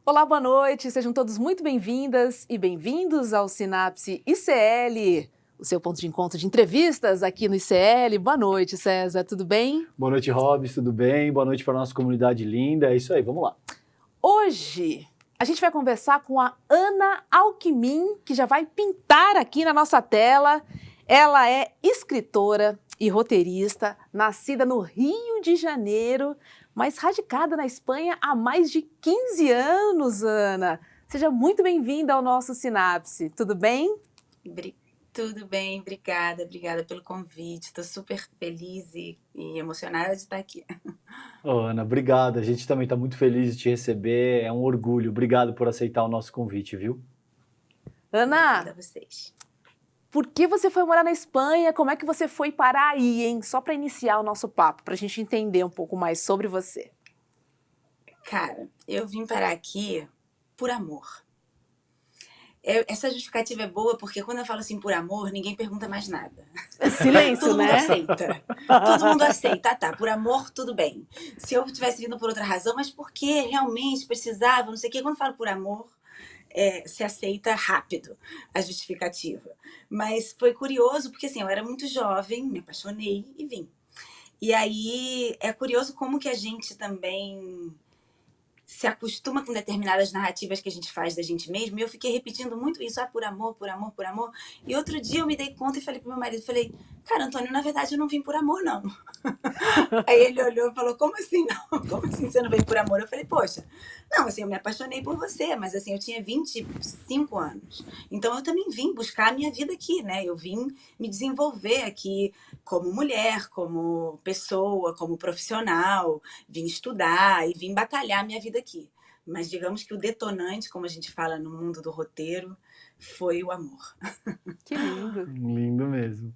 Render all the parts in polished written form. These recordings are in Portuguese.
Olá, boa noite, sejam todos muito bem-vindas e bem-vindos ao Sinapse ICL, o seu ponto de encontro de entrevistas aqui no ICL. Boa noite, César, tudo bem? Boa noite, Robs, tudo bem? Boa noite para a nossa comunidade linda, é isso aí, vamos lá. Hoje a gente vai conversar com a Ana Alckmin, que já vai pintar aqui na nossa tela. Ela é escritora e roteirista, nascida no Rio de Janeiro, mas radicada na Espanha há mais de 15 anos, Ana. Seja muito bem-vinda ao nosso Sinapse, tudo bem? Tudo bem, obrigada pelo convite. Estou super feliz e emocionada de estar aqui. Ana, obrigado, a gente também está muito feliz de te receber, é um orgulho, obrigado por aceitar o nosso convite, viu? Ana, Obrigada a vocês. por que você foi morar na Espanha? Como é que você foi parar aí, hein? Só para iniciar o nosso papo, para a gente entender um pouco mais sobre você. Cara, eu vim parar aqui por amor. Essa justificativa é boa porque quando eu falo assim por amor, ninguém pergunta mais nada. Silêncio, Todo mundo né? aceita. Todo mundo aceita. Tá, por amor, tudo bem. Se eu tivesse vindo por outra razão, mas por que realmente precisava, não sei o quê. Quando eu falo por amor, se aceita rápido a justificativa. Mas foi curioso porque assim, eu era muito jovem, me apaixonei e vim. E aí é curioso como que a gente também se acostuma com determinadas narrativas que a gente faz da gente mesmo, e eu fiquei repetindo muito isso, por amor, por amor, por amor. E outro dia eu me dei conta e falei pro meu marido, cara, Antônio, na verdade eu não vim por amor, não. Aí ele olhou e falou, como assim não? Como assim você não veio por amor? Eu falei, poxa, não, assim, eu me apaixonei por você, mas assim, eu tinha 25 anos. Então eu também vim buscar a minha vida aqui, né? Eu vim me desenvolver aqui como mulher, como pessoa, como profissional, vim estudar e vim batalhar a minha vida aqui. Mas digamos que o detonante, como a gente fala no mundo do roteiro, foi o amor. Que lindo. Lindo mesmo.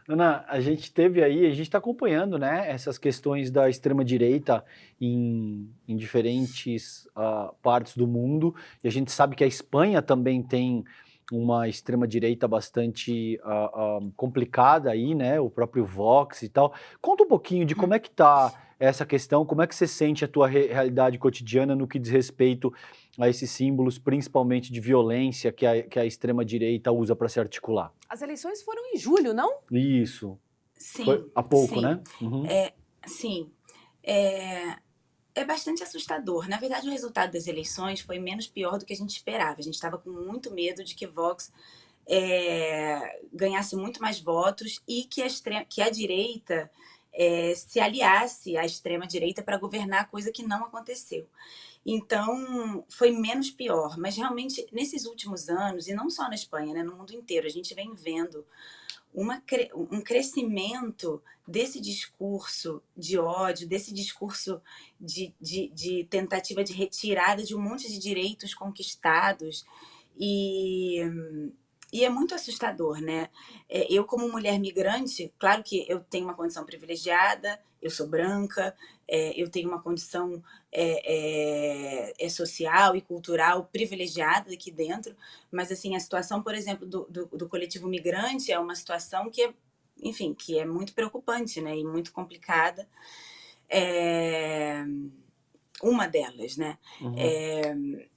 Ana, a gente está acompanhando, né, essas questões da extrema-direita em diferentes partes do mundo, e a gente sabe que a Espanha também tem uma extrema-direita bastante complicada aí, né, o próprio Vox e tal. Conta um pouquinho de como é que tá essa questão, como é que você sente a tua realidade cotidiana no que diz respeito a esses símbolos, principalmente de violência que a extrema-direita usa para se articular. As eleições foram em julho, não? Isso. Foi Sim, há pouco, sim. né? Uhum. Sim. É bastante assustador. Na verdade, o resultado das eleições foi menos pior do que a gente esperava. A gente estava com muito medo de que Vox ganhasse muito mais votos e que a direita se aliasse à extrema-direita para governar, coisa que não aconteceu. Então, foi menos pior. Mas, realmente, nesses últimos anos, e não só na Espanha, né, no mundo inteiro, a gente vem vendo um crescimento desse discurso de ódio, desse discurso de tentativa de retirada de um monte de direitos conquistados. E é muito assustador, né? Eu, como mulher migrante, claro que eu tenho uma condição privilegiada, eu sou branca, eu tenho uma condição social e cultural privilegiada aqui dentro, mas assim, a situação, por exemplo, do coletivo migrante é uma situação que enfim, que é muito preocupante, né? E muito complicada. Uma delas, né? Uhum.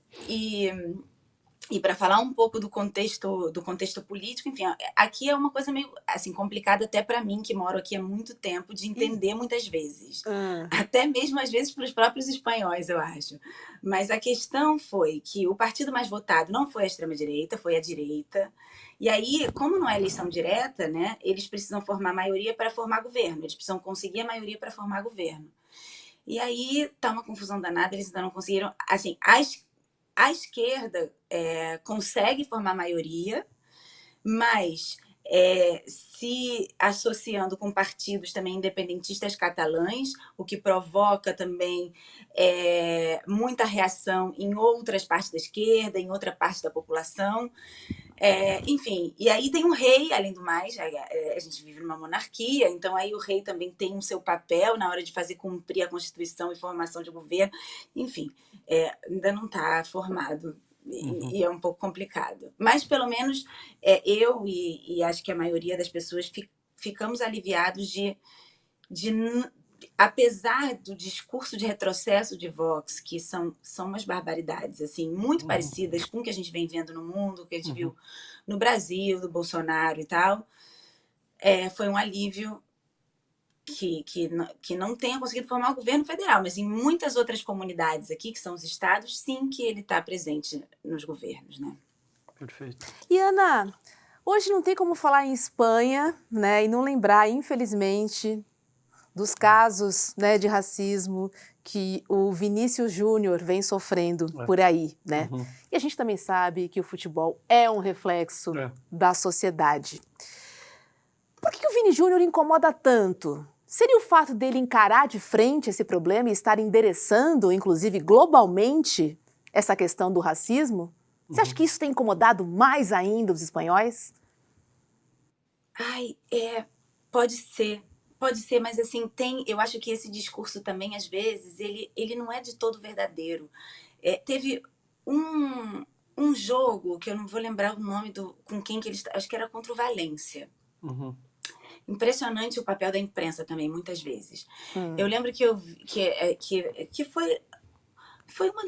E para falar um pouco do contexto político, enfim, aqui é uma coisa meio assim complicada até para mim que moro aqui há muito tempo de entender muitas vezes, até mesmo às vezes para os próprios espanhóis, eu acho. Mas a questão foi que o partido mais votado não foi a extrema-direita, foi a direita. E aí, como não é eleição direta, né, eles precisam formar maioria para formar governo, eles precisam conseguir a maioria para formar governo. E aí tá uma confusão danada, eles ainda não conseguiram. Assim, a esquerda consegue formar maioria, mas se associando com partidos também independentistas catalães, o que provoca também muita reação em outras partes da esquerda, em outra parte da população. Enfim, e aí tem um rei, além do mais, a gente vive numa monarquia, então aí o rei também tem o seu papel na hora de fazer cumprir a Constituição e formação de governo. Enfim, ainda não está formado e é um pouco complicado. Mas pelo menos eu e acho que a maioria das pessoas ficamos aliviados de apesar do discurso de retrocesso de Vox, que são umas barbaridades, assim, muito parecidas com o que a gente vem vendo no mundo, o que a gente viu no Brasil, do Bolsonaro e tal, foi um alívio que não tenha conseguido formar o governo federal, mas em muitas outras comunidades aqui, que são os estados, sim que ele está presente nos governos, né? Perfeito. E Ana, hoje não tem como falar em Espanha, né, e não lembrar, infelizmente, dos casos, né, de racismo que o Vinícius Júnior vem sofrendo por aí, né? E a gente também sabe que o futebol é um reflexo da sociedade. Por que o Vini Júnior incomoda tanto? Seria o fato dele encarar de frente esse problema e estar endereçando, inclusive globalmente, essa questão do racismo? Você acha que isso tem incomodado mais ainda os espanhóis? Ai, pode ser, mas assim, eu acho que esse discurso também, às vezes, ele não é de todo verdadeiro. Teve um jogo, que eu não vou lembrar o nome com quem que ele está, acho que era contra o Valência. Impressionante o papel da imprensa também, muitas vezes. Eu lembro que foi uma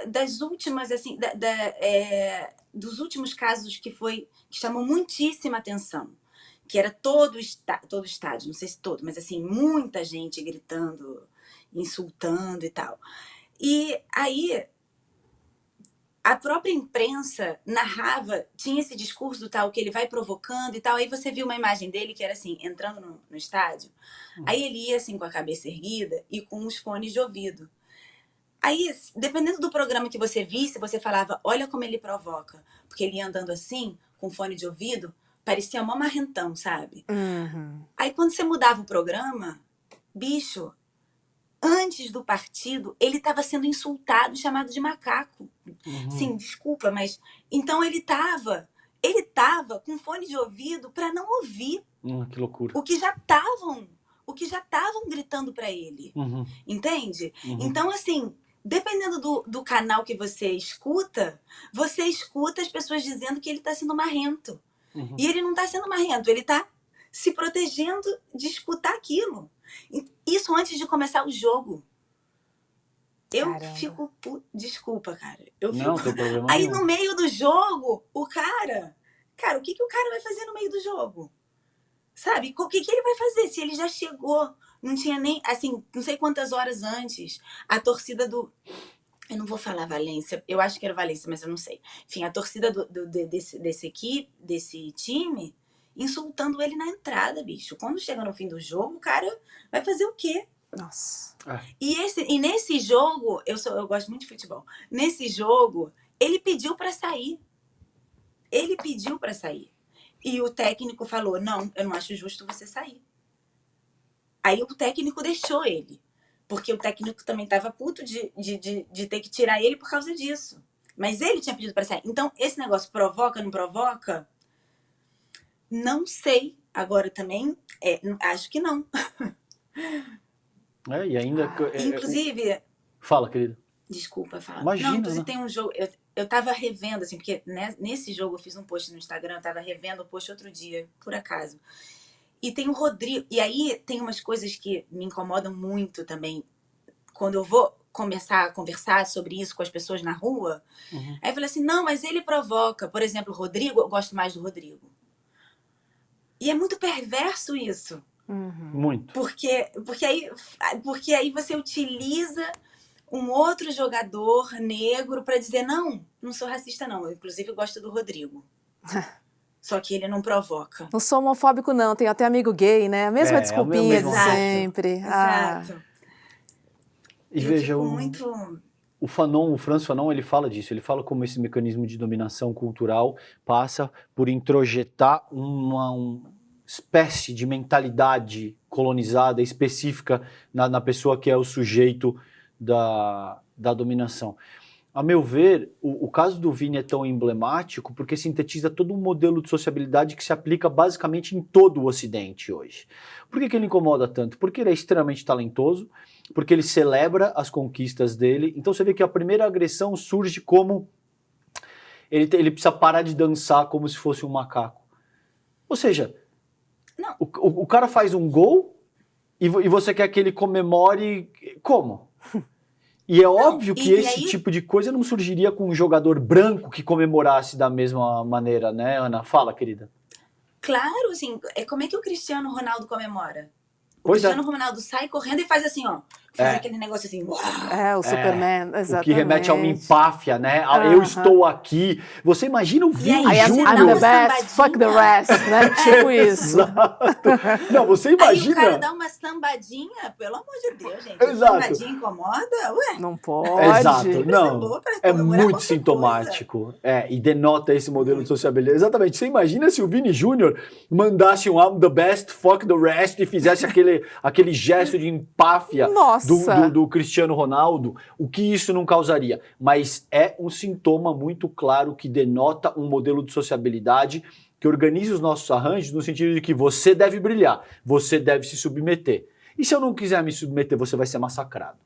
das últimas, assim, dos últimos casos que chamou muitíssima atenção. Que era todo estádio, não sei se todo, mas assim, muita gente gritando, insultando e tal. E aí, a própria imprensa narrava, tinha esse discurso tal, que ele vai provocando e tal. Aí você viu uma imagem dele que era assim, entrando no estádio. Aí ele ia assim com a cabeça erguida e com os fones de ouvido. Aí, dependendo do programa que você visse, você falava, olha como ele provoca. Porque ele ia andando assim, com fone de ouvido, parecia mó marrentão, sabe? Aí quando você mudava o programa, bicho, antes do partido, ele estava sendo insultado, chamado de macaco. Sim, desculpa, mas... Então ele tava com fone de ouvido para não ouvir. Que loucura. O que já estavam gritando para ele. Entende? Então, assim, dependendo do canal que você escuta as pessoas dizendo que ele está sendo marrento. E ele não está sendo marrento, ele está se protegendo de escutar aquilo. Isso antes de começar o jogo. Eu fico... Desculpa, cara. Não tem problema Aí nenhum. no meio do jogo, o cara... Cara, o que o cara vai fazer no meio do jogo? Sabe? O que ele vai fazer? Se ele já chegou, não tinha nem... Assim, não sei quantas horas antes, a torcida do... Eu não vou falar Valência, eu acho que era Valência, mas eu não sei. Enfim, a torcida desse time, insultando ele na entrada, bicho. Quando chega no fim do jogo, o cara vai fazer o quê? Nossa. E nesse jogo, eu gosto muito de futebol. Nesse jogo, ele pediu pra sair. E o técnico falou, não, eu não acho justo você sair. Aí o técnico deixou ele. Porque o técnico também estava puto de ter que tirar ele por causa disso. Mas ele tinha pedido para sair. Então, esse negócio provoca, não provoca? Não sei. Agora também, acho que não. E ainda... Inclusive... Fala, querido. Desculpa falar. Imagina, não, inclusive né? tem um jogo... Eu tava revendo, assim, porque nesse jogo eu fiz um post no Instagram, eu tava revendo o post outro dia, por acaso. E tem o Rodrigo. E aí tem umas coisas que me incomodam muito também. Quando eu vou começar a conversar sobre isso com as pessoas na rua, aí eu falei assim, não, mas ele provoca. Por exemplo, o Rodrigo, eu gosto mais do Rodrigo. E é muito perverso isso. Muito. Porque aí você utiliza um outro jogador negro para dizer, não sou racista não. Eu, inclusive, gosto do Rodrigo. Só que ele não provoca. Não sou homofóbico, não. Tenho até amigo gay, né? A mesma desculpinha de sempre. Exato. E veja, o Franz Fanon, ele fala disso. Ele fala como esse mecanismo de dominação cultural passa por introjetar uma espécie de mentalidade colonizada específica na pessoa que é o sujeito da dominação. A meu ver, o caso do Vini é tão emblemático porque sintetiza todo um modelo de sociabilidade que se aplica basicamente em todo o Ocidente hoje. Por que ele incomoda tanto? Porque ele é extremamente talentoso, porque ele celebra as conquistas dele. Então você vê que a primeira agressão surge como ele precisa parar de dançar como se fosse um macaco. Ou seja, o cara faz um gol E você quer que ele comemore como? E é óbvio que esse tipo de coisa não surgiria com um jogador branco que comemorasse da mesma maneira, né, Ana? Fala, querida. Claro, assim, como é que o Cristiano Ronaldo comemora? O Pois Cristiano Ronaldo sai correndo e faz assim, ó. Faz aquele negócio assim, uau! O Superman, exatamente. O que remete a uma empáfia, né? Eu estou aqui. Você imagina o Vini Júnior... I'm the best, fuck the rest, né? Tipo isso. Exato. Não, você imagina... Aí o cara dá uma sambadinha, pelo amor de Deus, gente. Exato. Sambadinha incomoda? Ué? Não pode. Exato. Não, é muito sintomático. E denota esse modelo de sociabilidade. Exatamente. Você imagina se o Vini Júnior mandasse um I'm the best, fuck the rest e fizesse aquele gesto de empáfia do Cristiano Ronaldo, o que isso não causaria? Mas é um sintoma muito claro que denota um modelo de sociabilidade que organiza os nossos arranjos no sentido de que você deve brilhar, você deve se submeter. E se eu não quiser me submeter, você vai ser massacrado.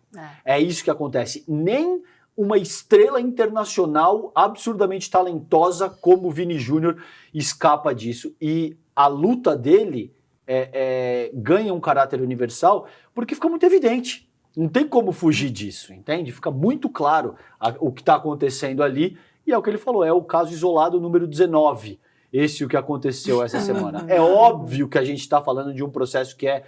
É isso que acontece. Nem uma estrela internacional absurdamente talentosa como o Vini Júnior escapa disso. E a luta dele ganha um caráter universal porque fica muito evidente. Não tem como fugir disso, entende? Fica muito claro o que está acontecendo ali. E é o que ele falou, é o caso isolado número 19. Esse é o que aconteceu essa semana. É óbvio que a gente está falando de um processo que é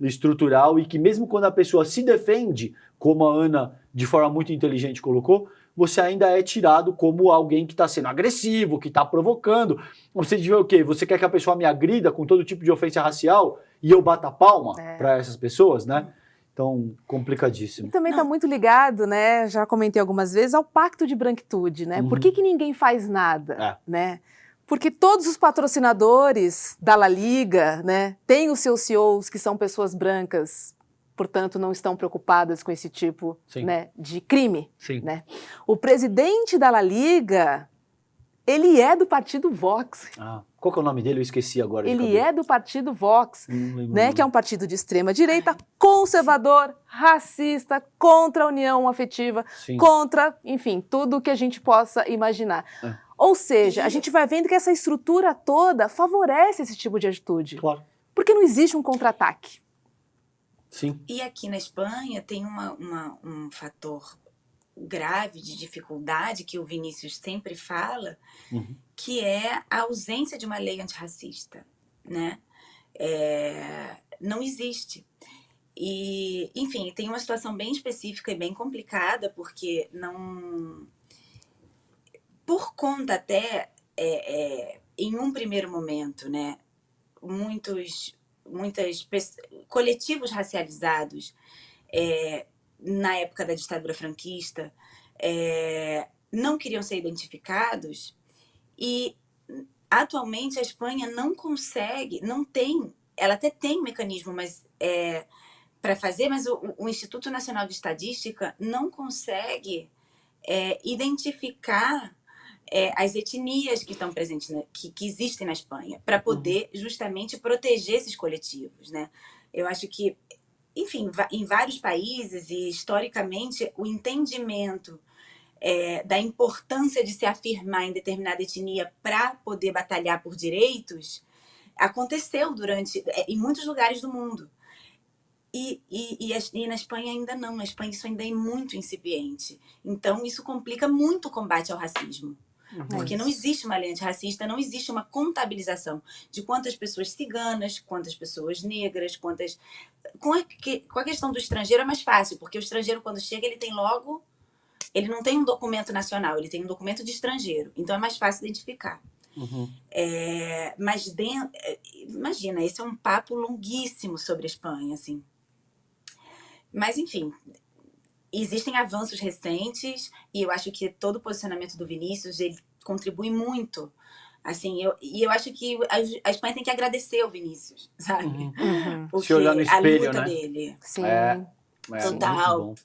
estrutural e que mesmo quando a pessoa se defende, como a Ana de forma muito inteligente colocou, você ainda é tirado como alguém que está sendo agressivo, que está provocando. Você diz o quê? Você quer que a pessoa me agrida com todo tipo de ofensa racial e eu bata a palma para essas pessoas, né? Então, complicadíssimo. E também está muito ligado, né? Já comentei algumas vezes, ao pacto de branquitude, né? Por que ninguém faz nada, né? Porque todos os patrocinadores da La Liga, né, têm os seus CEOs que são pessoas brancas, portanto não estão preocupadas com esse tipo, né, de crime. Né? O presidente da La Liga, ele é do partido Vox. Qual que é o nome dele? Eu esqueci agora. Ele é do partido Vox, né, que é um partido de extrema direita, conservador, racista, contra a união afetiva, contra, enfim, tudo que a gente possa imaginar. Ou seja, a gente vai vendo que essa estrutura toda favorece esse tipo de atitude. Claro. Porque não existe um contra-ataque. Sim. E aqui na Espanha tem um fator grave de dificuldade que o Vinícius sempre fala, que é a ausência de uma lei antirracista, né? Não existe. E, enfim, tem uma situação bem específica e bem complicada, porque não... Por conta até, em um primeiro momento, né, muitos coletivos racializados na época da ditadura franquista não queriam ser identificados e atualmente a Espanha não consegue, não tem, ela até tem mecanismo para fazer, mas o Instituto Nacional de Estatística não consegue identificar as etnias que estão presentes, que existem na Espanha, para poder justamente proteger esses coletivos, né? Eu acho que, enfim, em vários países e historicamente o entendimento da importância de se afirmar em determinada etnia para poder batalhar por direitos aconteceu em muitos lugares do mundo. E na Espanha ainda não, na Espanha isso ainda é muito incipiente. Então isso complica muito o combate ao racismo. Porque não existe uma lei antirracista, não existe uma contabilização de quantas pessoas ciganas, quantas pessoas negras, quantas... Com a questão do estrangeiro é mais fácil, porque o estrangeiro quando chega ele não tem um documento nacional, ele tem um documento de estrangeiro, então é mais fácil identificar. Mas imagina, esse é um papo longuíssimo sobre a Espanha, assim. Mas enfim... Existem avanços recentes e eu acho que todo o posicionamento do Vinícius ele contribui muito. Assim, eu acho que a Espanha tem que agradecer ao Vinícius, sabe? Se olhar no espelho, a luta né? dele. Sim.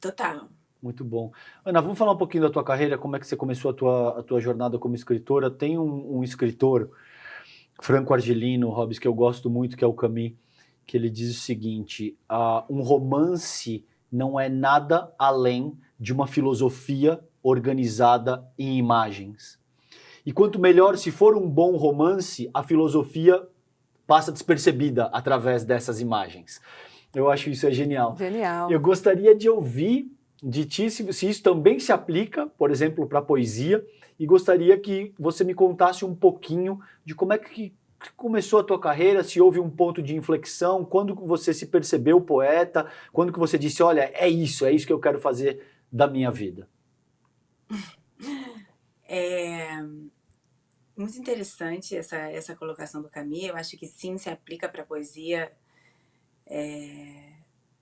Total. Muito bom. Ana, vamos falar um pouquinho da tua carreira, como é que você começou a tua jornada como escritora. Tem um escritor franco-argelino, Hobbes, que eu gosto muito, que é o Camus, que ele diz o seguinte, um romance não é nada além de uma filosofia organizada em imagens. E quanto melhor, se for um bom romance, a filosofia passa despercebida através dessas imagens. Eu acho isso genial. Genial. Eu gostaria de ouvir de ti se isso também se aplica, por exemplo, para poesia, e gostaria que você me contasse um pouquinho de como é que começou a tua carreira, se houve um ponto de inflexão, quando você se percebeu poeta, quando que você disse, olha, é isso que eu quero fazer da minha vida. Muito interessante essa colocação do Camille. Eu acho que sim, se aplica para a poesia.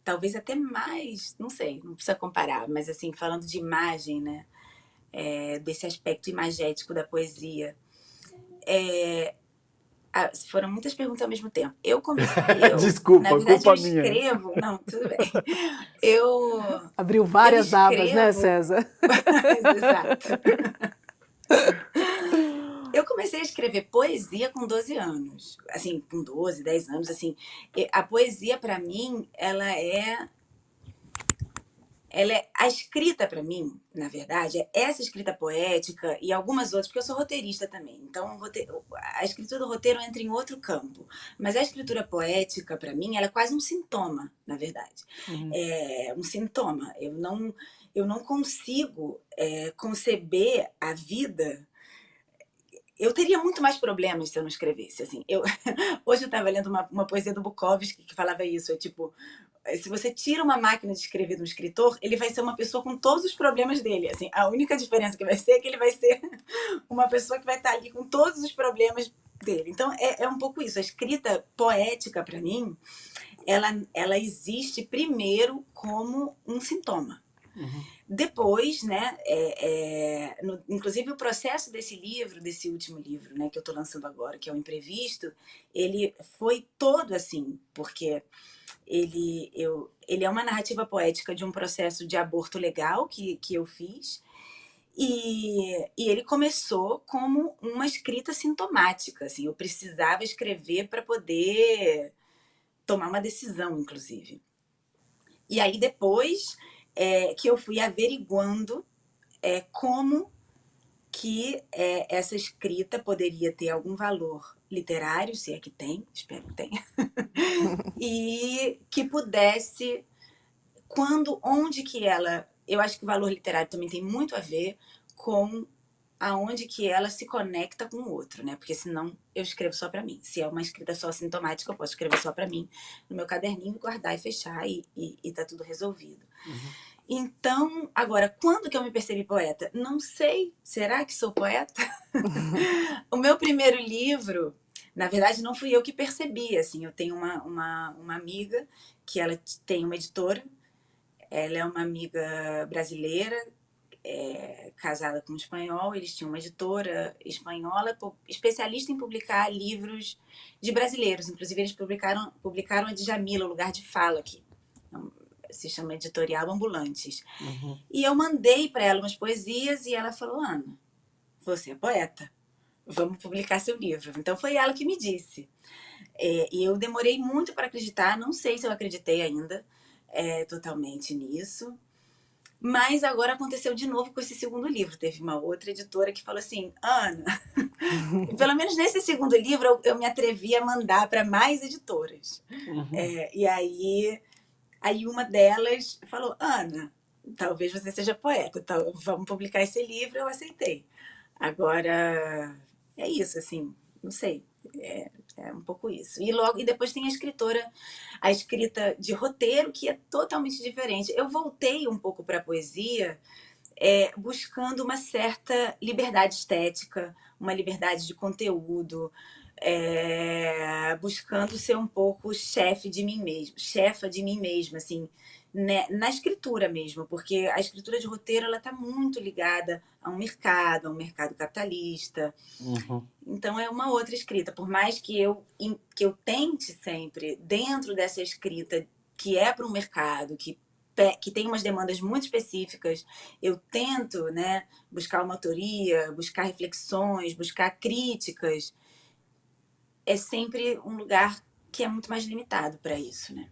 Talvez até mais, não sei, não precisa comparar, mas assim, falando de imagem, né? Desse aspecto imagético da poesia. Foram muitas perguntas ao mesmo tempo. Desculpa, na verdade, culpa eu minha. escrevo. Não, tudo bem. Abriu várias abas, né, César? Exato. Eu comecei a escrever poesia com 12 anos. Assim, com 12, 10 anos, assim. A poesia, para mim, a escrita para mim, na verdade, é essa escrita poética e algumas outras, porque eu sou roteirista também. Então, a escritura do roteiro entra em outro campo. Mas a escritura poética, para mim, ela é quase um sintoma, na verdade. É um sintoma. Eu não consigo conceber a vida. Eu teria muito mais problemas se eu não escrevesse, assim. Hoje eu estava lendo uma poesia do Bukowski que falava isso, tipo, se você tira uma máquina de escrever de um escritor, ele vai ser uma pessoa com todos os problemas dele, assim. A única diferença que vai ser é que ele vai ser uma pessoa que vai estar ali com todos os problemas dele. Então, é um pouco isso. A escrita poética, para mim, ela existe primeiro como um sintoma. Depois, né, inclusive o processo desse livro, desse último livro, né, que eu estou lançando agora, que é o Imprevisto, ele foi todo assim, porque ele é uma narrativa poética de um processo de aborto legal que eu fiz, e ele começou como uma escrita sintomática, assim, eu precisava escrever para poder tomar uma decisão, inclusive. E aí depois que eu fui averiguando como que essa escrita poderia ter algum valor literário, se é que tem, espero que tenha, e que pudesse, onde que ela... Eu acho que o valor literário também tem muito a ver com aonde que ela se conecta com o outro, né? Porque senão eu escrevo só para mim. Se é uma escrita só sintomática, eu posso escrever só para mim no meu caderninho, guardar e fechar e tá tudo resolvido. Então, agora, quando que eu me percebi poeta? Não sei. Será que sou poeta? O meu primeiro livro, na verdade, não fui eu que percebi, assim. Eu tenho uma amiga que ela tem uma editora. Ela é uma amiga brasileira, casada com um espanhol. Eles tinham uma editora espanhola, especialista em publicar livros de brasileiros. Inclusive, eles publicaram a Djamila, O Lugar de Fala, aqui. Se chama Editorial Ambulantes. E eu mandei para ela umas poesias e ela falou, Ana, você é poeta, vamos publicar seu livro. Então foi ela que me disse. E eu demorei muito para acreditar, não sei se eu acreditei ainda totalmente nisso, mas agora aconteceu de novo com esse segundo livro. Teve uma outra editora que falou assim, Ana, pelo menos nesse segundo livro eu me atrevi a mandar para mais editoras. E aí uma delas falou, Ana, talvez você seja poeta, vamos publicar esse livro. Eu aceitei. Agora, é isso, assim, não sei, é um pouco isso. E depois tem a escrita de roteiro, que é totalmente diferente. Eu voltei um pouco para a poesia, buscando uma certa liberdade estética, uma liberdade de conteúdo, buscando ser um pouco chefa de mim mesma, assim, né, na escritura mesmo, porque a escritura de roteiro ela está muito ligada a um mercado capitalista. Então é uma outra escrita, por mais que eu tente sempre, dentro dessa escrita que é para um mercado, que tem umas demandas muito específicas, eu tento, né, buscar uma autoria, buscar reflexões, buscar críticas. É sempre um lugar que é muito mais limitado para isso, né?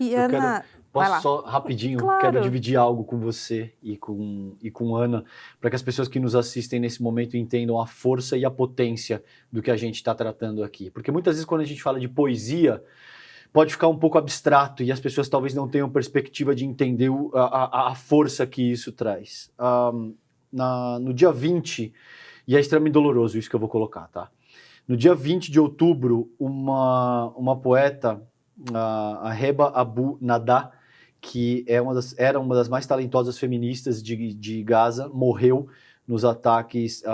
E Ana, posso só rapidinho, claro. Quero dividir algo com você e com Ana, para que as pessoas que nos assistem nesse momento entendam a força e a potência do que a gente está tratando aqui. Porque muitas vezes quando a gente fala de poesia, pode ficar um pouco abstrato e as pessoas talvez não tenham perspectiva de entender a força que isso traz. No dia 20, e é extremamente doloroso isso que eu vou colocar, tá? No dia 20 de outubro, uma poeta, a Reba Abu Nadah, que era uma das mais talentosas feministas de Gaza, morreu nos ataques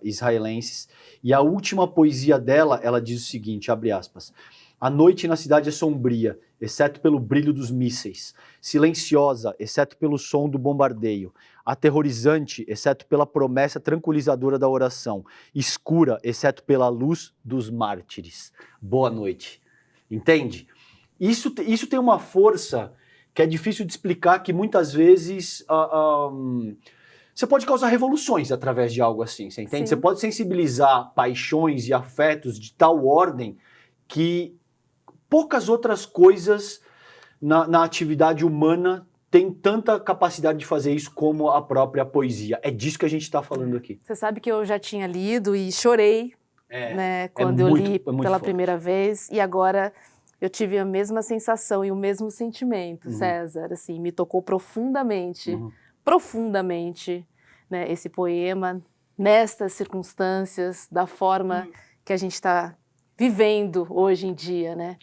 israelenses. E a última poesia dela, ela diz o seguinte, abre aspas, a noite na cidade é sombria, exceto pelo brilho dos mísseis, silenciosa, exceto pelo som do bombardeio, aterrorizante, exceto pela promessa tranquilizadora da oração, escura, exceto pela luz dos mártires. Boa noite. Entende? Isso tem uma força que é difícil de explicar, que muitas vezes você pode causar revoluções através de algo assim, você entende? Sim. Você pode sensibilizar paixões e afetos de tal ordem que poucas outras coisas na atividade humana têm tanta capacidade de fazer isso como a própria poesia. É disso que a gente está falando aqui. Você sabe que eu já tinha lido e chorei, né, quando eu li pela forte. primeira vez, e agora eu tive a mesma sensação e o mesmo sentimento, César, assim, me tocou profundamente, profundamente, né, esse poema, nestas circunstâncias, da forma que a gente está vivendo hoje em dia, né,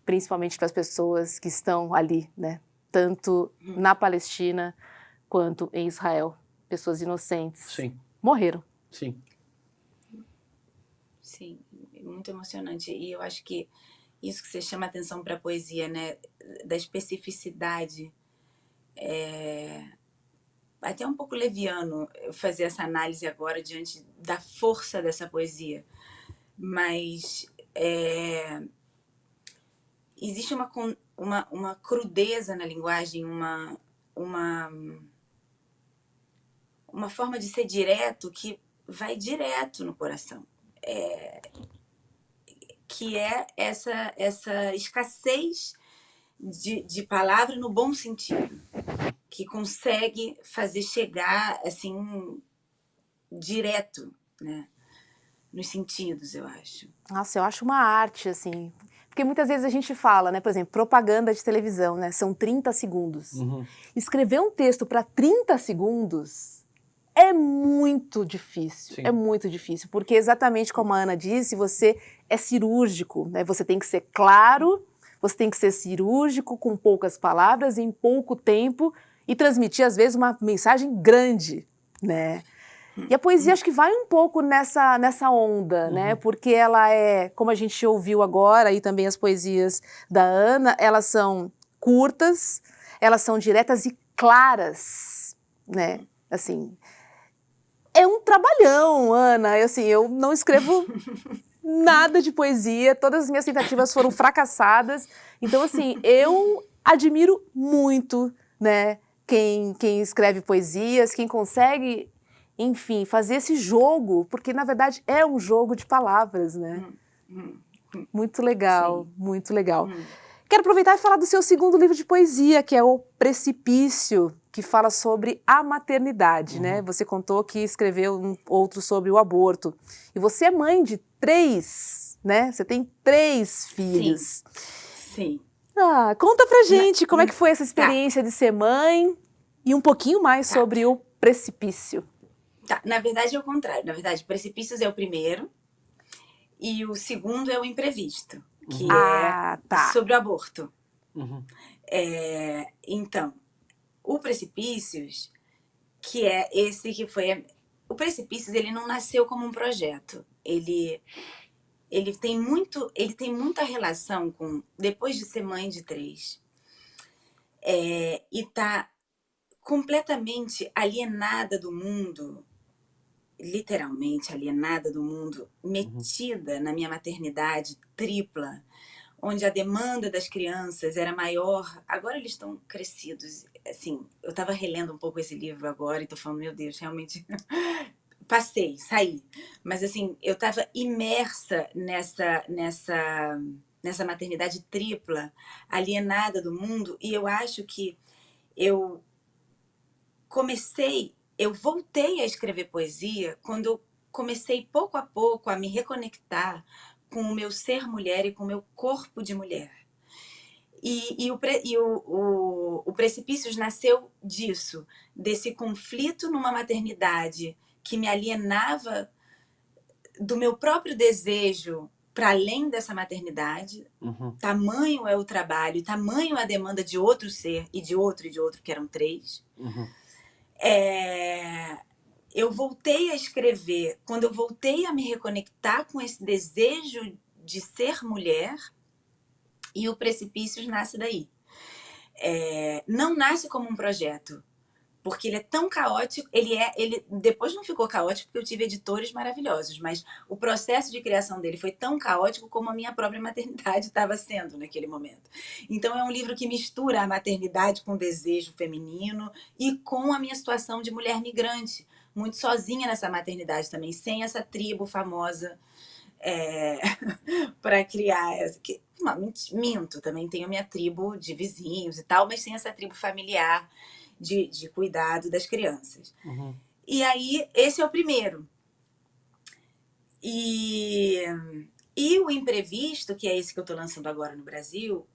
principalmente para as pessoas que estão ali, né, tanto na Palestina quanto em Israel, pessoas inocentes. Sim. Morreram. Sim. Sim, muito emocionante. E eu acho que isso que você chama atenção para a poesia, né, da especificidade, até um pouco leviano eu fazer essa análise agora diante da força dessa poesia, mas existe uma crudeza na linguagem, uma forma de ser direto que vai direto no coração. Que é essa escassez de palavra no bom sentido, que consegue fazer chegar assim direto, né, nos sentidos, eu acho. Nossa, eu acho uma arte, assim, porque muitas vezes a gente fala, né, por exemplo, propaganda de televisão, né, são 30 segundos. Escrever um texto para 30 segundos é muito difícil, Sim. é muito difícil, porque exatamente como a Ana disse, você é cirúrgico, né? Você tem que ser claro, você tem que ser cirúrgico, com poucas palavras, em pouco tempo, e transmitir, às vezes, uma mensagem grande, né? E a poesia acho que vai um pouco nessa onda, né? Porque ela é, como a gente ouviu agora, e também as poesias da Ana, elas são curtas, elas são diretas e claras, né? Assim, é um trabalhão, Ana. Assim, eu não escrevo nada de poesia, todas as minhas tentativas foram fracassadas. Então, assim, eu admiro muito, né, quem escreve poesias, quem consegue, enfim, fazer esse jogo, porque, na verdade, é um jogo de palavras, né? Muito legal, muito legal. Quero aproveitar e falar do seu segundo livro de poesia, que é O Precipício, que fala sobre a maternidade, né? Você contou que escreveu outro sobre o aborto. E você é mãe de 3, né? Você tem 3 filhos. Sim. Ah, conta pra gente como é que foi essa experiência de ser mãe e um pouquinho mais sobre O Precipício. Tá, na verdade é o contrário. Na verdade, Precipícios é o primeiro e o segundo é o Imprevisto, que é sobre o aborto. Então, o Precipícios, que é esse que foi... O Precipícios, ele não nasceu como um projeto. Ele tem muita relação com... Depois de ser mãe de 3, e tá completamente alienada do mundo, literalmente alienada do mundo, metida na minha maternidade tripla, onde a demanda das crianças era maior. Agora eles estão crescidos. Assim, eu estava relendo um pouco esse livro agora e estou falando, meu Deus, realmente saí. Mas assim, eu estava imersa nessa maternidade tripla, alienada do mundo, e eu acho que eu voltei a escrever poesia quando eu comecei pouco a pouco a me reconectar com o meu ser mulher e com o meu corpo de mulher. O Precipícios nasceu disso, desse conflito numa maternidade que me alienava do meu próprio desejo para além dessa maternidade. Tamanho é o trabalho, tamanho é a demanda de outro ser e de outro, que eram 3. Eu voltei a escrever, quando eu voltei a me reconectar com esse desejo de ser mulher, e o Precipícios nasce daí. Não nasce como um projeto, porque ele é tão caótico, ele depois não ficou caótico porque eu tive editores maravilhosos, mas o processo de criação dele foi tão caótico como a minha própria maternidade estava sendo naquele momento. Então é um livro que mistura a maternidade com o desejo feminino e com a minha situação de mulher migrante, muito sozinha nessa maternidade também, sem essa tribo famosa para criar essa. Não, minto, também tenho minha tribo de vizinhos e tal, mas sem essa tribo familiar de cuidado das crianças. E aí, esse é o primeiro. E o Imprevisto, que é esse que eu estou lançando agora no Brasil,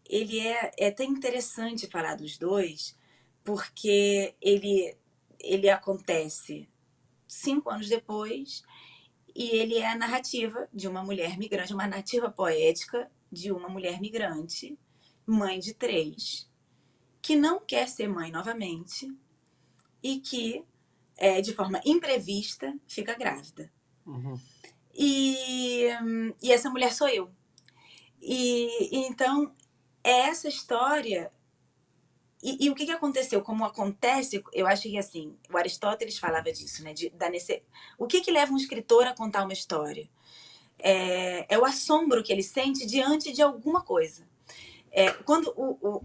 ele é até interessante falar dos dois, porque ele acontece 5 anos depois, e ele é a narrativa de uma mulher migrante, uma narrativa poética de uma mulher migrante, mãe de 3, que não quer ser mãe novamente e que, de forma imprevista, fica grávida. E essa mulher sou eu. Então, essa história... E o que aconteceu? Como acontece, eu acho que assim, o Aristóteles falava disso, né? O que leva um escritor a contar uma história? É o assombro que ele sente diante de alguma coisa. Quando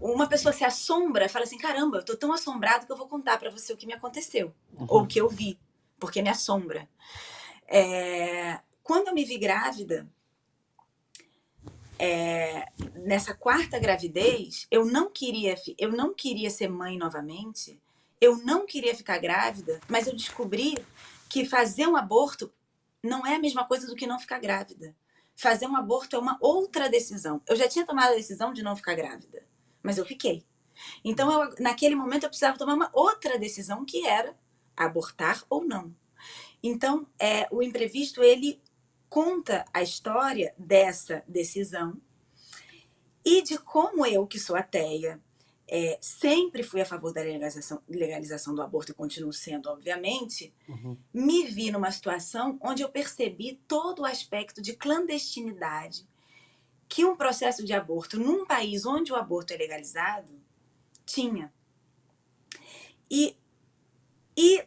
uma pessoa se assombra, fala assim, caramba, eu tô tão assombrado que eu vou contar para você o que me aconteceu, ou o que eu vi, porque me assombra. Quando eu me vi grávida, nessa 4ª gravidez, eu não queria ser mãe novamente, eu não queria ficar grávida, mas eu descobri que fazer um aborto não é a mesma coisa do que não ficar grávida. Fazer um aborto é uma outra decisão. Eu já tinha tomado a decisão de não ficar grávida, mas eu fiquei. Então, naquele momento, eu precisava tomar uma outra decisão, que era abortar ou não. Então, o Imprevisto, ele conta a história dessa decisão e de como eu, que sou ateia, sempre fui a favor da legalização do aborto e continuo sendo, obviamente, me vi numa situação onde eu percebi todo o aspecto de clandestinidade que um processo de aborto num país onde o aborto é legalizado tinha. E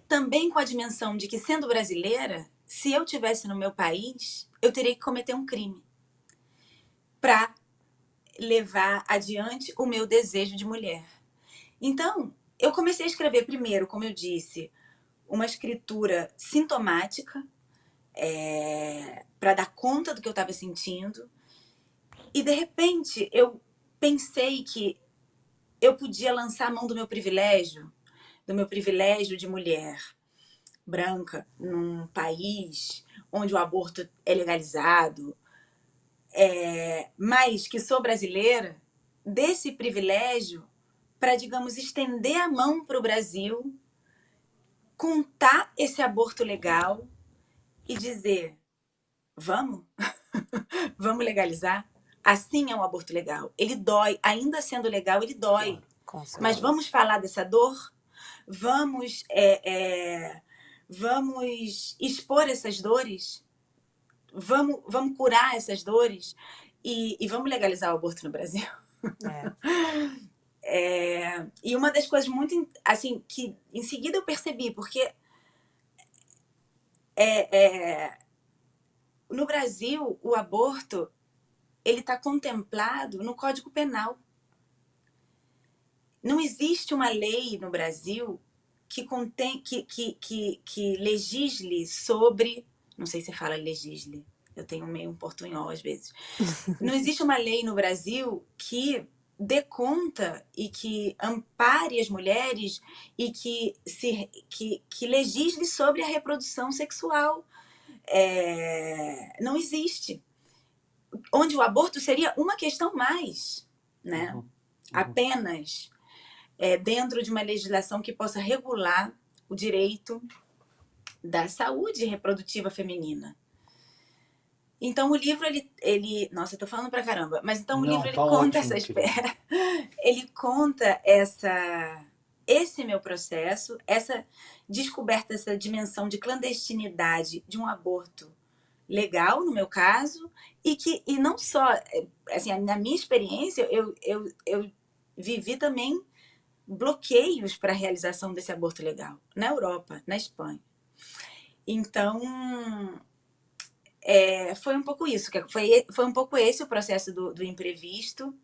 também com a dimensão de que, sendo brasileira, se eu tivesse no meu país, eu teria que cometer um crime para levar adiante o meu desejo de mulher. Então, eu comecei a escrever primeiro, como eu disse, uma escritura sintomática, para dar conta do que eu estava sentindo. E, de repente, eu pensei que eu podia lançar a mão do meu privilégio de mulher branca, num país onde o aborto é legalizado, mas que sou brasileira, desse privilégio para, digamos, estender a mão para o Brasil, contar esse aborto legal e dizer, vamos? Vamos legalizar? Assim é um aborto legal. Ele dói, ainda sendo legal, ele dói. Mas vamos falar dessa dor? Vamos expor essas dores? Vamos curar essas dores? E vamos legalizar o aborto no Brasil? E uma das coisas muito, assim, que em seguida eu percebi, porque no Brasil, o aborto, ele está contemplado no Código Penal. Não existe uma lei no Brasil que legisle sobre... Não sei se fala legisle. Eu tenho meio um portunhol às vezes. Não existe uma lei no Brasil que dê conta e que ampare as mulheres e que legisle sobre a reprodução sexual. Não existe. onde o aborto seria uma questão mais, né? Uhum. Apenas dentro de uma legislação que possa regular o direito da saúde reprodutiva feminina. Então o livro, nossa, eu tô falando pra caramba, mas então o livro Não, ele tá conta ótimo, querida. ele conta esse meu processo, essa descoberta, essa dimensão de clandestinidade de um aborto legal, no meu caso, e não só, assim, na minha experiência, eu vivi também bloqueios para a realização desse aborto legal, na Europa, na Espanha. Então, foi um pouco isso, foi um pouco esse o processo do imprevisto.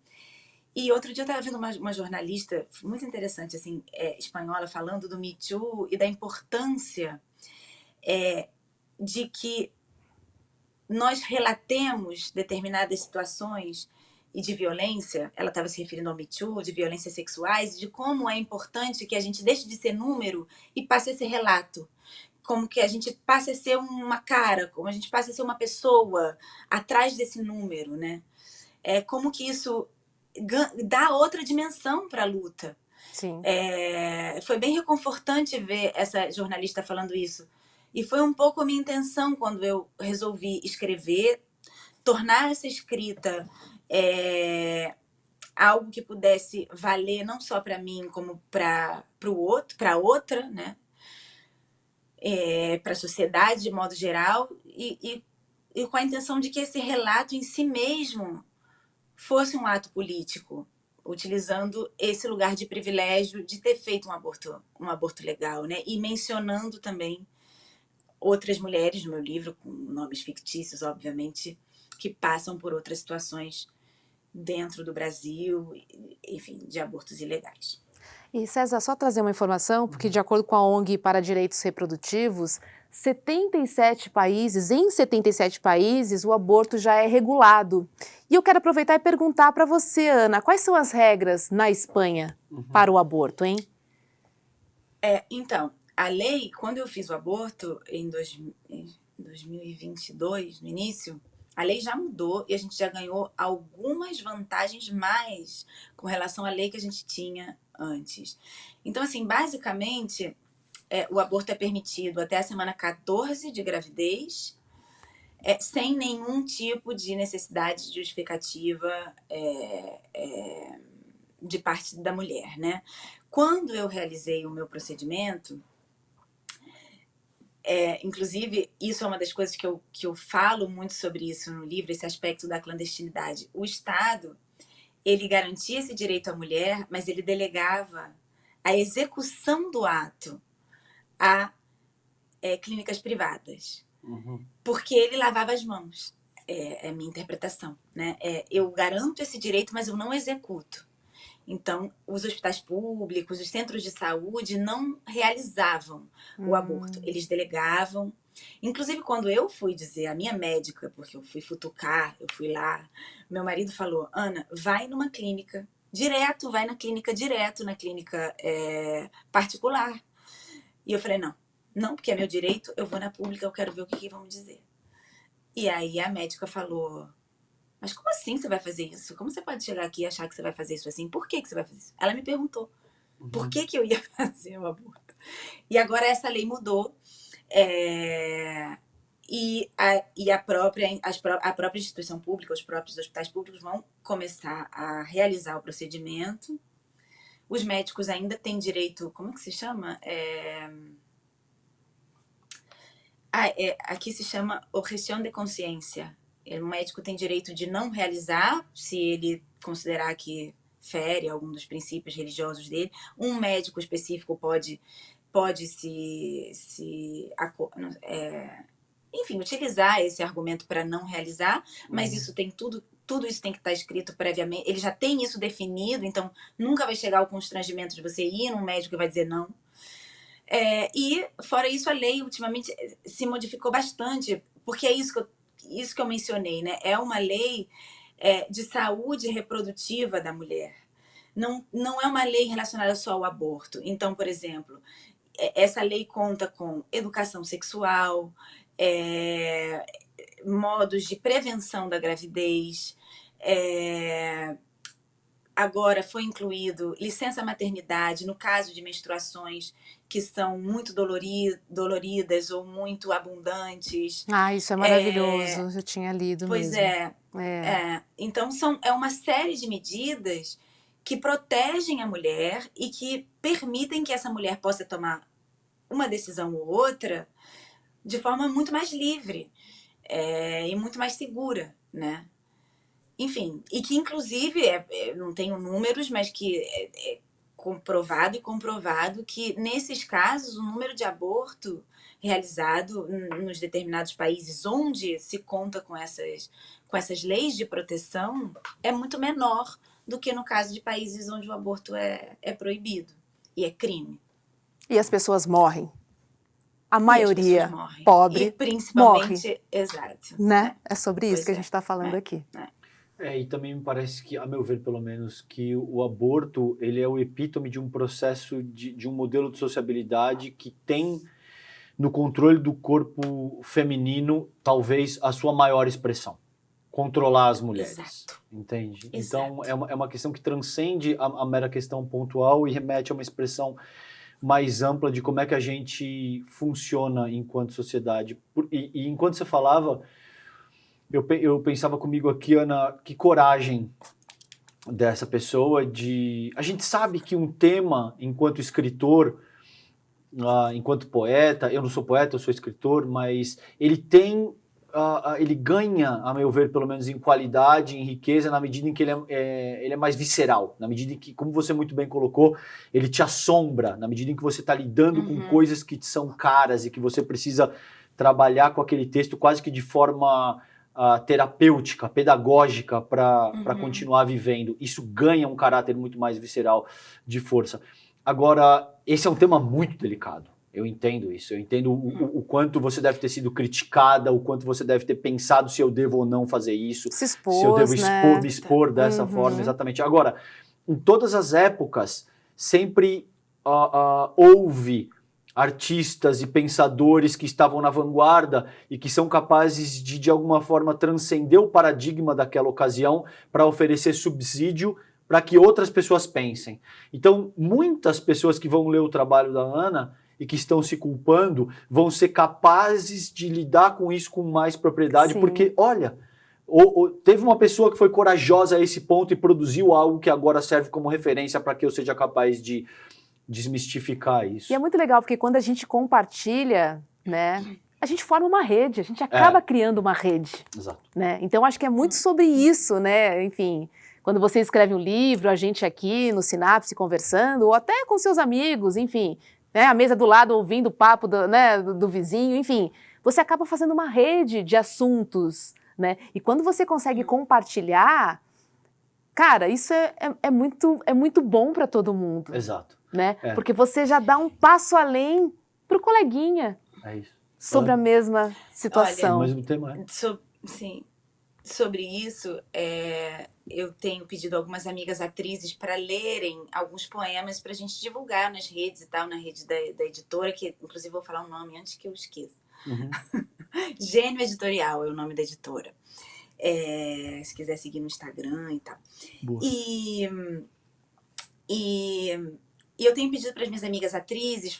E outro dia eu estava vendo uma jornalista muito interessante, assim, espanhola, falando do Me Too e da importância de que nós relatemos determinadas situações e de violência. Ela estava se referindo ao Me Too, de violências sexuais, de como é importante que a gente deixe de ser número e passe a ser relato. Como que a gente passe a ser uma cara, como a gente passe a ser uma pessoa atrás desse número, né? Como que isso dá outra dimensão para a luta. Sim. Foi bem reconfortante ver essa jornalista falando isso. E foi um pouco a minha intenção quando eu resolvi escrever, tornar essa escrita algo que pudesse valer não só para mim, como para o outro, para outra, né? Para a sociedade de modo geral, e com a intenção de que esse relato em si mesmo fosse um ato político, utilizando esse lugar de privilégio de ter feito um aborto legal, né? E mencionando também outras mulheres no meu livro, com nomes fictícios, obviamente, que passam por outras situações dentro do Brasil, enfim, de abortos ilegais. E César, só trazer uma informação, porque de acordo com a ONG para Direitos Reprodutivos, em 77 países o aborto já é regulado. E eu quero aproveitar e perguntar para você, Ana, quais são as regras na Espanha para o aborto, hein? Então, a lei, quando eu fiz o aborto em 2022, no início, a lei já mudou e a gente já ganhou algumas vantagens mais com relação à lei que a gente tinha antes. Então, assim, basicamente, o aborto é permitido até a semana 14 de gravidez, sem nenhum tipo de necessidade justificativa de parte da mulher, né? Quando eu realizei o meu procedimento, inclusive, isso é uma das coisas que eu falo muito sobre isso no livro, esse aspecto da clandestinidade. O Estado, ele garantia esse direito à mulher, mas ele delegava a execução do ato a clínicas privadas. Porque ele lavava as mãos. É a minha interpretação, né? Eu garanto esse direito, mas eu não executo. Então, os hospitais públicos, os centros de saúde não realizavam o aborto. Eles delegavam. Inclusive, quando eu fui dizer à minha médica, porque eu fui futucar, eu fui lá, meu marido falou, Ana, vai numa clínica, vai na clínica particular. E eu falei, não, porque é meu direito, eu vou na pública, eu quero ver o que vão me dizer. E aí a médica falou, mas como assim você vai fazer isso? Como você pode chegar aqui e achar que você vai fazer isso assim? Por que você vai fazer isso? Ela me perguntou por que eu ia fazer o aborto. E agora essa lei mudou. A própria instituição pública, os próprios hospitais públicos vão começar a realizar o procedimento. Os médicos ainda têm direito, como é que se chama? Aqui se chama objeção de consciência. O médico tem direito de não realizar, se ele considerar que fere algum dos princípios religiosos dele. Um médico específico pode enfim, utilizar esse argumento para não realizar, mas isso tem tudo isso tem que estar escrito previamente. Ele já tem isso definido, então nunca vai chegar ao constrangimento de você ir num médico e vai dizer não. E, fora isso, a lei ultimamente se modificou bastante, porque é isso que eu mencionei, né? É uma lei de saúde reprodutiva da mulher. Não é uma lei relacionada só ao aborto. Então, por exemplo, essa lei conta com educação sexual, modos de prevenção da gravidez. Agora foi incluído licença maternidade no caso de menstruações que são muito doloridas ou muito abundantes. Ah, isso é maravilhoso, eu tinha lido Pois mesmo. Então é uma série de medidas que protegem a mulher e que permitem que essa mulher possa tomar uma decisão ou outra de forma muito mais livre e muito mais segura, né? Enfim, e que inclusive, não tenho números, mas que é comprovado e comprovado que nesses casos o número de aborto realizado nos determinados países onde se conta com essas leis de proteção é muito menor do que no caso de países onde o aborto é proibido e é crime. E as pessoas morrem. A maioria morrem. pobre e principalmente, morre. Exato. Né? É sobre isso Pois que a gente está falando aqui. E também me parece que, a meu ver pelo menos, que o aborto ele é o epítome de um processo, de um modelo de sociabilidade que tem no controle do corpo feminino talvez a sua maior expressão. Controlar as mulheres. Exato. Entende? Exato. Então é uma questão que transcende a mera questão pontual e remete a uma expressão mais ampla de como é que a gente funciona enquanto sociedade. E enquanto você falava, eu pensava comigo aqui, Ana, que coragem dessa pessoa de... A gente sabe que um tema, enquanto escritor, enquanto poeta, eu não sou poeta, eu sou escritor, mas ele tem... ele ganha, a meu ver, pelo menos em qualidade, em riqueza, na medida em que ele é mais visceral, na medida em que, como você muito bem colocou, ele te assombra, na medida em que você está lidando com coisas que te são caras e que você precisa trabalhar com aquele texto quase que de forma terapêutica, pedagógica, para continuar vivendo. Isso ganha um caráter muito mais visceral de força. Agora, esse é um tema muito delicado. Eu entendo isso, eu entendo o quanto você deve ter sido criticada, o quanto você deve ter pensado se eu devo ou não fazer isso, Se expôs, se eu devo né? me expor dessa forma, exatamente. Agora, em todas as épocas, sempre houve artistas e pensadores que estavam na vanguarda e que são capazes de alguma forma, transcender o paradigma daquela ocasião para oferecer subsídio para que outras pessoas pensem. Então, muitas pessoas que vão ler o trabalho da Ana e que estão se culpando, vão ser capazes de lidar com isso com mais propriedade, porque, olha, teve uma pessoa que foi corajosa a esse ponto e produziu algo que agora serve como referência para que eu seja capaz de desmistificar isso. E é muito legal, porque quando a gente compartilha, né, a gente forma uma rede, a gente acaba criando uma rede. Exato. Né? Então, acho que é muito sobre isso, né, enfim... Quando você escreve um livro, a gente aqui no Sinapse conversando, ou até com seus amigos, enfim, né, a mesa do lado ouvindo o papo do vizinho, enfim, você acaba fazendo uma rede de assuntos, né? E quando você consegue compartilhar, cara, isso é muito bom para todo mundo. Exato. Né? Porque você já dá um passo além pro coleguinha. É isso. Sobre a mesma situação. Olha, o mesmo tema, sim. Sobre isso, eu tenho pedido a algumas amigas atrizes para lerem alguns poemas para a gente divulgar nas redes e tal, na rede da editora, que inclusive vou falar um nome antes que eu esqueça. Gênio Editorial é o nome da editora. Se quiser seguir no Instagram e tal. Boa. E eu tenho pedido para as minhas amigas atrizes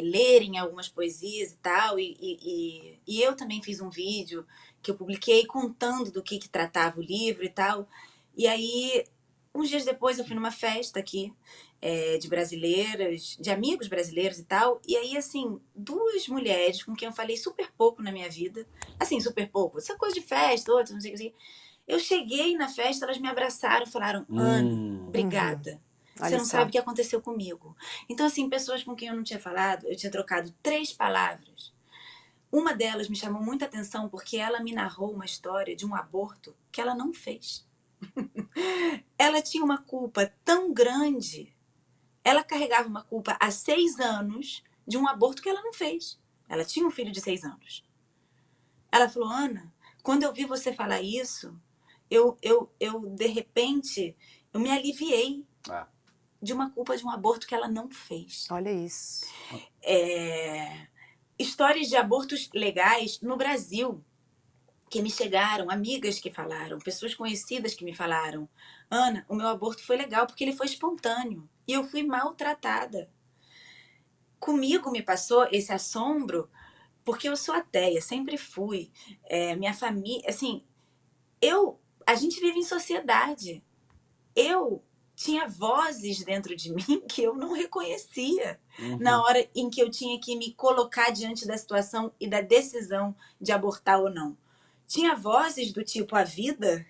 lerem algumas poesias e tal, e eu também fiz um vídeo que eu publiquei contando do que tratava o livro e tal. E aí, uns dias depois, eu fui numa festa aqui de brasileiras, de amigos brasileiros e tal. E aí, assim, duas mulheres com quem eu falei super pouco na minha vida. Assim, super pouco. Essa coisa de festa, outra, não sei o que. Eu cheguei na festa, elas me abraçaram e falaram, Ana, obrigada. Você não sabe o que aconteceu comigo. Então, assim, pessoas com quem eu não tinha falado, eu tinha trocado 3 palavras. Uma delas me chamou muita atenção porque ela me narrou uma história de um aborto que ela não fez. Ela tinha uma culpa tão grande. Ela carregava uma culpa há 6 anos de um aborto que ela não fez. Ela tinha um filho de 6 anos. Ela falou, Ana, quando eu vi você falar isso, eu de repente, eu me aliviei de uma culpa de um aborto que ela não fez. Olha isso. Histórias de abortos legais no Brasil. que me chegaram, amigas que falaram, pessoas conhecidas que me falaram: Ana, o meu aborto foi legal porque ele foi espontâneo e eu fui maltratada. Comigo me passou esse assombro porque eu sou ateia, sempre fui. Minha família, assim, a gente vive em sociedade. Eu tinha vozes dentro de mim que eu não reconhecia na hora em que eu tinha que me colocar diante da situação e da decisão de abortar ou não. Tinha vozes do tipo, a vida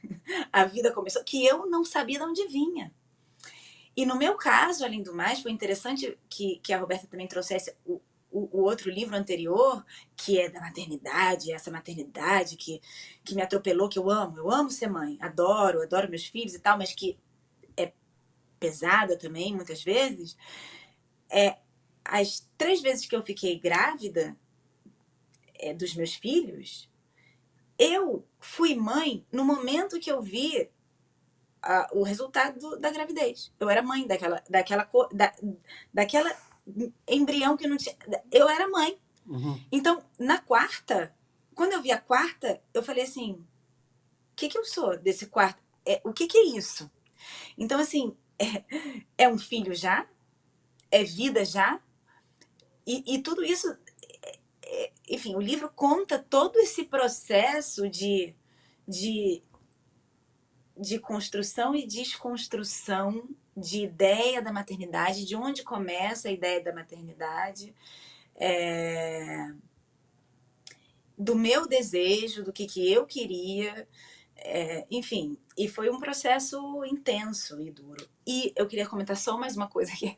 começou, que eu não sabia de onde vinha. E no meu caso, além do mais, foi interessante que a Roberta também trouxesse o outro livro anterior, que é da maternidade, essa maternidade que me atropelou, que eu amo ser mãe, adoro meus filhos e tal, mas que é pesada também, muitas vezes. As 3 vezes que eu fiquei grávida dos meus filhos, eu fui mãe no momento que eu vi o resultado da gravidez. Eu era mãe daquela embrião que não tinha... Eu era mãe. Então, na quarta, quando eu vi a quarta, eu falei assim, o que eu sou desse quarto? O que é isso? Então, assim, é um filho já? É vida já? E tudo isso... enfim, o livro conta todo esse processo de construção e desconstrução de ideia da maternidade, de onde começa a ideia da maternidade, do meu desejo, do que eu queria, enfim, e foi um processo intenso e duro. E eu queria comentar só mais uma coisa aqui,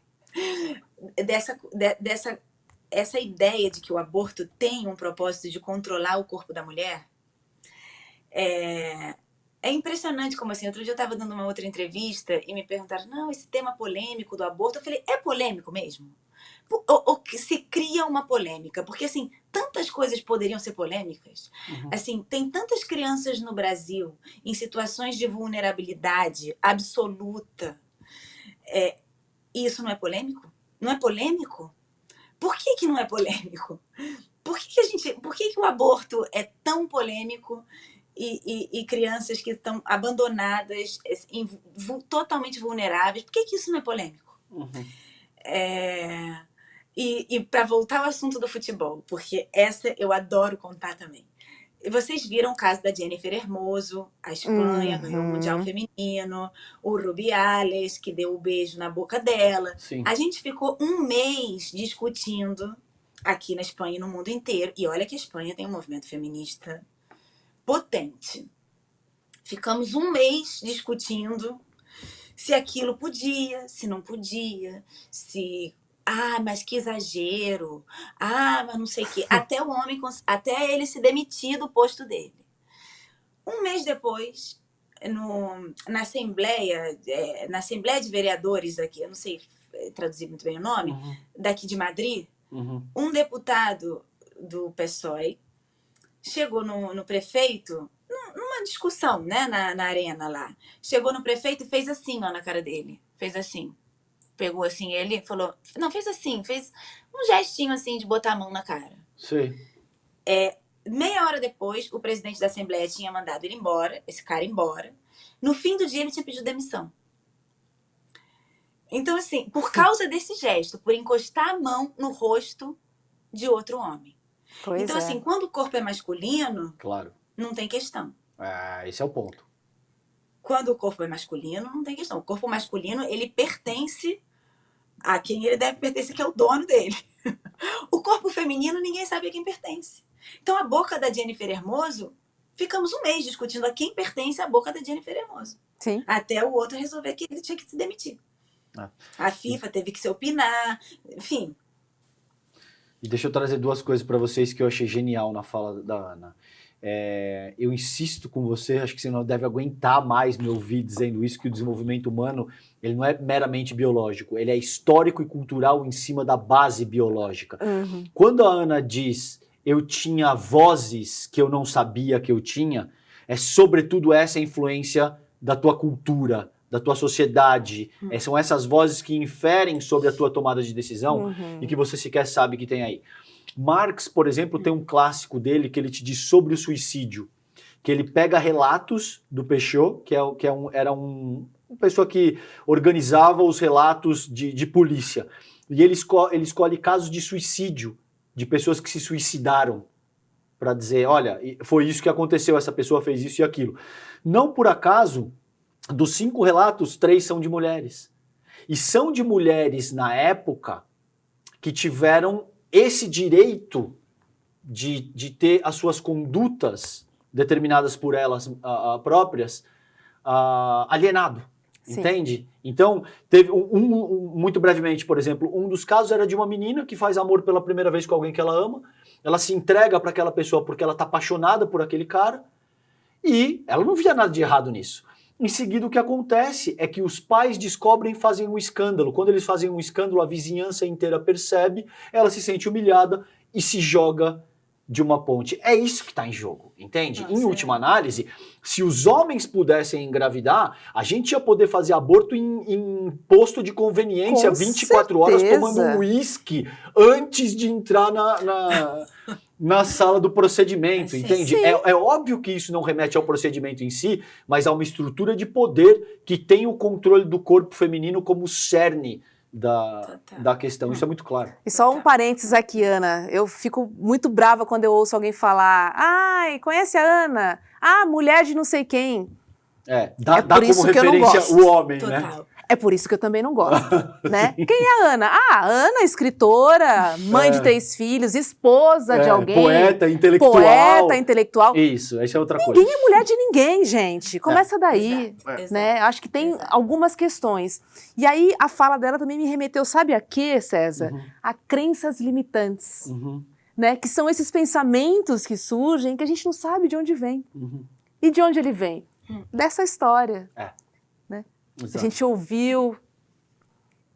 essa ideia de que o aborto tem um propósito de controlar o corpo da mulher. É impressionante como assim, outro dia eu estava dando uma outra entrevista e me perguntaram, não, esse tema polêmico do aborto, eu falei, é polêmico mesmo? Ou se cria uma polêmica? Porque assim, tantas coisas poderiam ser polêmicas. Assim, tem tantas crianças no Brasil em situações de vulnerabilidade absoluta. E isso não é polêmico? Não é polêmico? Por que não é polêmico? Por que o aborto é tão polêmico? E crianças que estão abandonadas, totalmente vulneráveis. Por que isso não é polêmico? E para voltar ao assunto do futebol, porque essa eu adoro contar também. Vocês viram o caso da Jennifer Hermoso, a Espanha ganhou o Mundial Feminino, o Rubiales, que deu o beijo na boca dela. Sim. A gente ficou 1 mês discutindo aqui na Espanha e no mundo inteiro. E olha que a Espanha tem um movimento feminista potente. Ficamos 1 mês discutindo se aquilo podia, se não podia, se... mas que exagero. Mas não sei o quê. Até ele se demitir do posto dele. 1 mês depois, na Assembleia de Vereadores aqui, eu não sei traduzir muito bem o nome, daqui de Madrid, um deputado do PSOE chegou no prefeito, numa discussão, né, na arena lá. Chegou no prefeito e fez assim, ó, na cara dele. Fez assim. Pegou assim, ele falou... Não, fez assim, fez um gestinho assim de botar a mão na cara. Sim. Meia hora depois, o presidente da Assembleia tinha mandado ele embora, esse cara embora. No fim do dia, ele tinha pedido demissão. Então, assim, por causa desse gesto, por encostar a mão no rosto de outro homem. Então, assim, quando o corpo é masculino, claro, não tem questão. Esse é o ponto. Quando o corpo é masculino, não tem questão. O corpo masculino, ele pertence a quem ele deve pertencer, que é o dono dele. O corpo feminino, ninguém sabe a quem pertence. Então, a boca da Jennifer Hermoso, ficamos 1 mês discutindo a quem pertence a boca da Jennifer Hermoso. Sim. Até o outro resolver que ele tinha que se demitir. A FIFA teve que se opinar, enfim. E deixa eu trazer 2 coisas para vocês que eu achei genial na fala da Ana. Eu insisto com você, acho que você não deve aguentar mais me ouvir dizendo isso, que o desenvolvimento humano ele não é meramente biológico, ele é histórico e cultural em cima da base biológica. Quando a Ana diz, eu tinha vozes que eu não sabia que eu tinha, é sobretudo essa influência da tua cultura, da tua sociedade. São essas vozes que inferem sobre a tua tomada de decisão e que você sequer sabe que tem aí. Marx, por exemplo, tem um clássico dele que ele te diz sobre o suicídio, que ele pega relatos do Peixoto, era uma pessoa que organizava os relatos de polícia. E ele escolhe casos de suicídio, de pessoas que se suicidaram, para dizer, olha, foi isso que aconteceu, essa pessoa fez isso e aquilo. Não por acaso, dos 5 relatos, 3 são de mulheres. E são de mulheres, na época, que tiveram esse direito de ter as suas condutas determinadas por elas próprias alienado, Sim. entende? Então, teve muito brevemente, por exemplo, um dos casos era de uma menina que faz amor pela primeira vez com alguém que ela ama, ela se entrega para aquela pessoa porque ela está apaixonada por aquele cara e ela não via nada de errado nisso. Em seguida, o que acontece é que os pais descobrem e fazem um escândalo. Quando eles fazem um escândalo, a vizinhança inteira percebe, ela se sente humilhada e se joga de uma ponte. É isso que está em jogo, entende? Em última análise, se os homens pudessem engravidar, a gente ia poder fazer aborto em posto de conveniência, Com 24 horas, certeza. tomando um uísque antes de entrar na sala do procedimento, entende? Sim. É óbvio que isso não remete ao procedimento em si, mas a uma estrutura de poder que tem o controle do corpo feminino como cerne da questão. Isso é muito claro. E só um parênteses aqui, Ana. Eu fico muito brava quando eu ouço alguém falar: ai, conhece a Ana? Ah, mulher de não sei quem. Dá por isso como que eu não referência gosto. o homem, Total. né? É por isso que eu também não gosto, né? Quem é a Ana? Ah, a Ana, escritora, mãe de 3 filhos, esposa de alguém. Poeta, intelectual. Poeta, intelectual. Isso, essa é outra coisa. Ninguém é mulher de ninguém, gente. Começa daí, Exato, né? Acho que tem algumas questões. E aí, a fala dela também me remeteu, sabe a quê, César? A crenças limitantes, né? Que são esses pensamentos que surgem que a gente não sabe de onde vem. E de onde ele vem? Dessa história. Né? Exato. A gente ouviu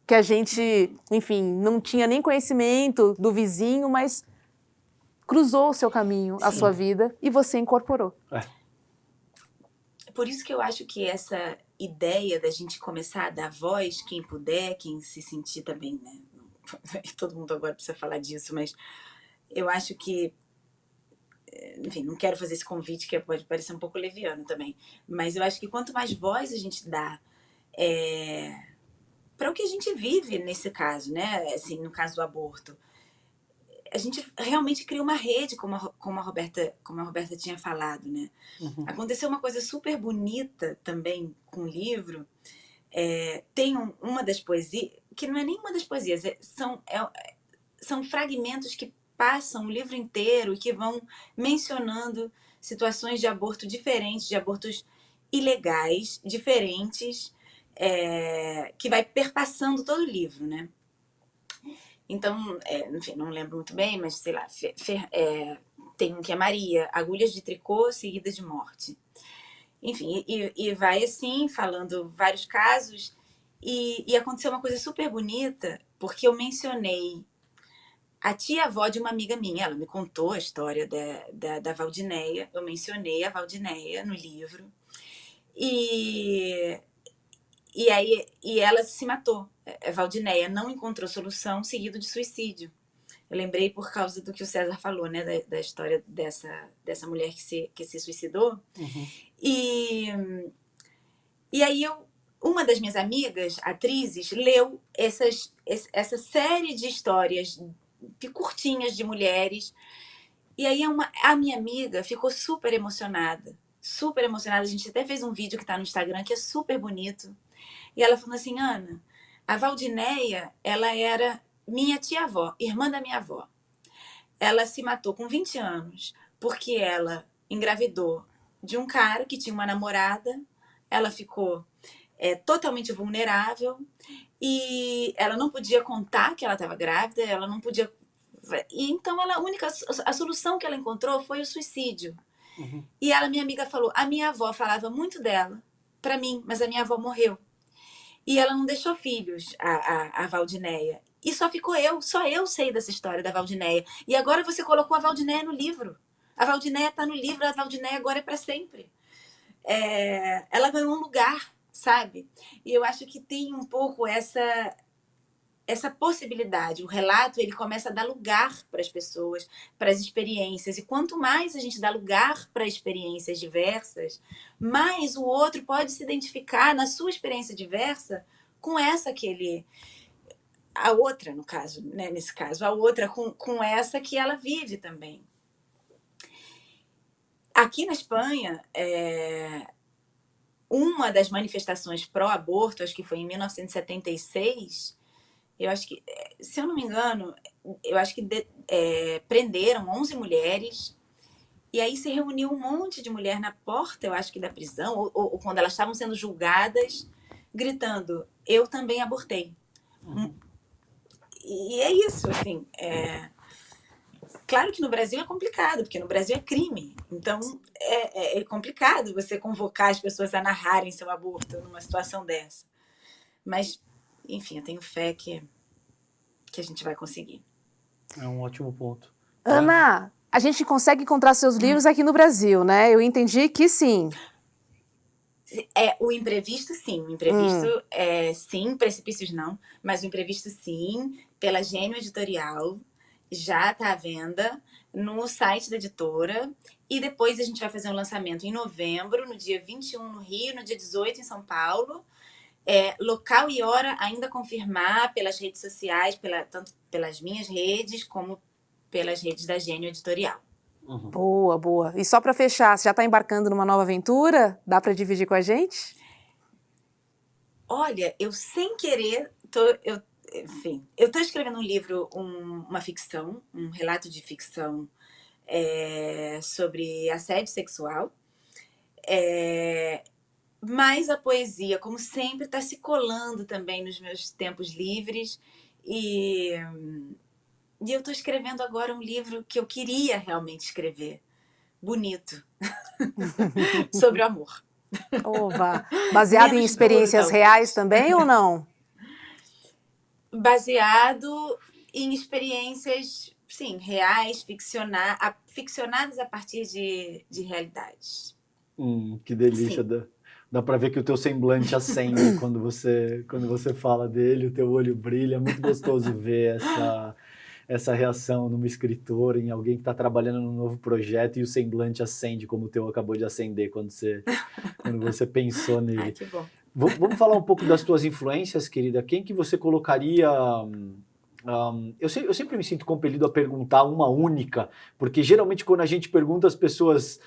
que a gente, enfim, não tinha nem conhecimento do vizinho, mas cruzou o seu caminho, a sua vida, e você incorporou. Por isso que eu acho que essa ideia da gente começar a dar voz, quem puder, quem se sentir também, né? Todo mundo agora precisa falar disso, mas eu acho que, enfim, não quero fazer esse convite que pode parecer um pouco leviano também, mas eu acho que quanto mais voz a gente dá para o que a gente vive nesse caso, né? Assim, no caso do aborto, a gente realmente cria uma rede, como a Roberta tinha falado, né? Aconteceu uma coisa super bonita também com o livro. Tem uma das poesias, que não é nem uma das poesias, são fragmentos que passam o livro inteiro e que vão mencionando situações de aborto diferentes, de abortos ilegais, diferentes, que vai perpassando todo o livro, né? Então, enfim, não lembro muito bem, mas sei lá, tem um que é Maria, agulhas de tricô seguidas de morte. Enfim, e vai assim, falando vários casos, e aconteceu uma coisa super bonita, porque eu mencionei a tia-avó de uma amiga minha. Ela me contou a história da Valdinéia, eu mencionei a Valdinéia no livro, e ela se matou. A Valdinéia não encontrou solução, seguido de suicídio. Eu lembrei por causa do que o César falou, né, da história dessa mulher que se suicidou. E aí uma das minhas amigas, atrizes, leu essa série de histórias curtinhas de mulheres. E aí a minha amiga ficou super emocionada. Super emocionada. A gente até fez um vídeo que está no Instagram, que é super bonito. E ela falou assim: Ana, a Valdinéia, ela era minha tia-avó, irmã da minha avó. Ela se matou com 20 anos porque ela engravidou de um cara que tinha uma namorada. Ela ficou totalmente vulnerável e ela não podia contar que ela estava grávida, ela não podia... E então a solução que ela encontrou foi o suicídio. E minha amiga falou, a minha avó falava muito dela para mim, mas a minha avó morreu. E ela não deixou filhos, a Valdinéia. E só eu sei dessa história da Valdinéia. E agora você colocou a Valdinéia no livro. A Valdinéia está no livro, a Valdinéia agora é para sempre. Ela ganhou um lugar, sabe? E eu acho que tem um pouco essa possibilidade. O relato, ele começa a dar lugar para as pessoas, para as experiências. E quanto mais a gente dá lugar para experiências diversas, mais o outro pode se identificar na sua experiência diversa com essa que ele... A outra, no caso, né? Nesse caso, a outra com essa que ela vive também. Aqui na Espanha, uma das manifestações pró-aborto, acho que foi em 1976, eu acho que, se eu não me engano, eu acho que prenderam 11 mulheres, e aí se reuniu um monte de mulher na porta, eu acho que da prisão, ou quando elas estavam sendo julgadas, gritando, eu também abortei. E é isso, assim, claro que no Brasil é complicado, porque no Brasil é crime. Então, é complicado você convocar as pessoas a narrarem seu aborto numa situação dessa. Mas, enfim, eu tenho fé que a gente vai conseguir. É um ótimo ponto. Ana, a gente consegue encontrar seus livros aqui no Brasil, né? Eu entendi que sim. O imprevisto, sim. O imprevisto, sim. Precipícios, não. Mas o imprevisto, sim. Pela Gênio Editorial. Já está à venda no site da editora. E depois a gente vai fazer um lançamento em novembro, no dia 21 no Rio, no dia 18 em São Paulo. Local e hora ainda confirmar pelas redes sociais, tanto pelas minhas redes, como pelas redes da Gênio Editorial. Boa, boa. E só para fechar, você já está embarcando numa nova aventura? Dá para dividir com a gente? Olha, eu sem querer, enfim, eu estou escrevendo um livro, uma ficção, um relato de ficção sobre assédio sexual. Mas a poesia, como sempre, está se colando também nos meus tempos livres. E eu estou escrevendo agora um livro que eu queria realmente escrever. Bonito. Sobre o amor. Oba! Baseado em experiências reais também ou não? Baseado em experiências, sim, reais, ficcionadas a partir de realidades. Que delícia. Dá para ver que o teu semblante acende quando você fala dele, o teu olho brilha. É muito gostoso ver essa reação numa escritora, em alguém que está trabalhando num novo projeto, e o semblante acende como o teu acabou de acender quando você pensou nele. Ai, que bom. Vamos falar um pouco das tuas influências, querida. Quem que você colocaria... eu sempre me sinto compelido a perguntar uma única, porque geralmente quando a gente pergunta, as pessoas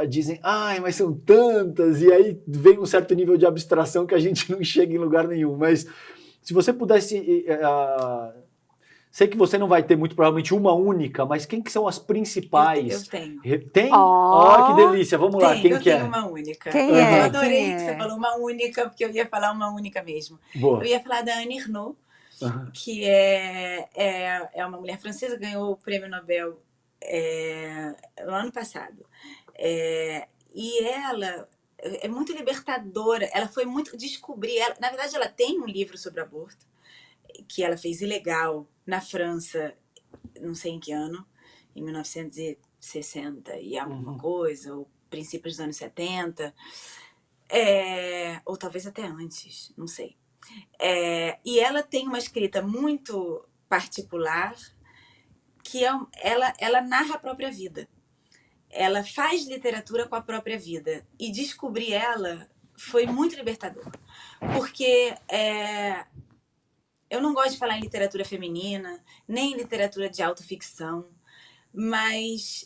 dizem, mas são tantas, e aí vem um certo nível de abstração que a gente não chega em lugar nenhum. Mas se você pudesse... sei que você não vai ter muito provavelmente uma única, mas quem que são as principais? Eu tenho. Tem? Que delícia. Vamos lá, quem que é? Eu tenho uma única. Quem é? Eu adorei que você falou uma única, porque eu ia falar uma única mesmo. Boa. Eu ia falar da Annie Ernaux, que é uma mulher francesa, ganhou o Prêmio Nobel no ano passado. E ela é muito libertadora. Ela foi muito... na verdade, ela tem um livro sobre aborto, que ela fez ilegal na França, não sei em que ano, em 1960 e alguma coisa, ou princípios dos anos 70, ou talvez até antes, não sei. E ela tem uma escrita muito particular, que ela narra a própria vida. Ela faz literatura com a própria vida. E descobrir ela foi muito libertador. Porque eu não gosto de falar em literatura feminina, nem em literatura de autoficção, mas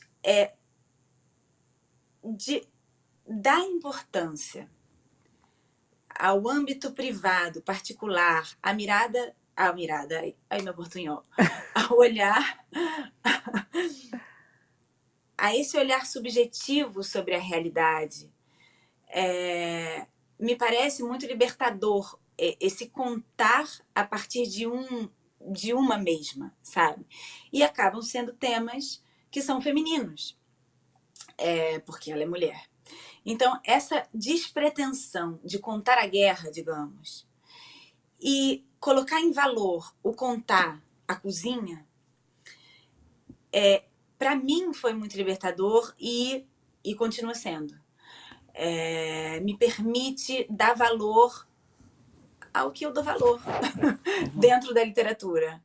de dar importância ao âmbito privado, particular, a mirada, ai meu portunhol, ao olhar, a esse olhar subjetivo sobre a realidade, me parece muito libertador, esse contar a partir de uma mesma, sabe? E acabam sendo temas que são femininos, porque ela é mulher. Então, essa despretensão de contar a guerra, digamos, e colocar em valor o contar a cozinha, para mim foi muito libertador e continua sendo. Me permite dar valor ao que eu dou valor dentro da literatura.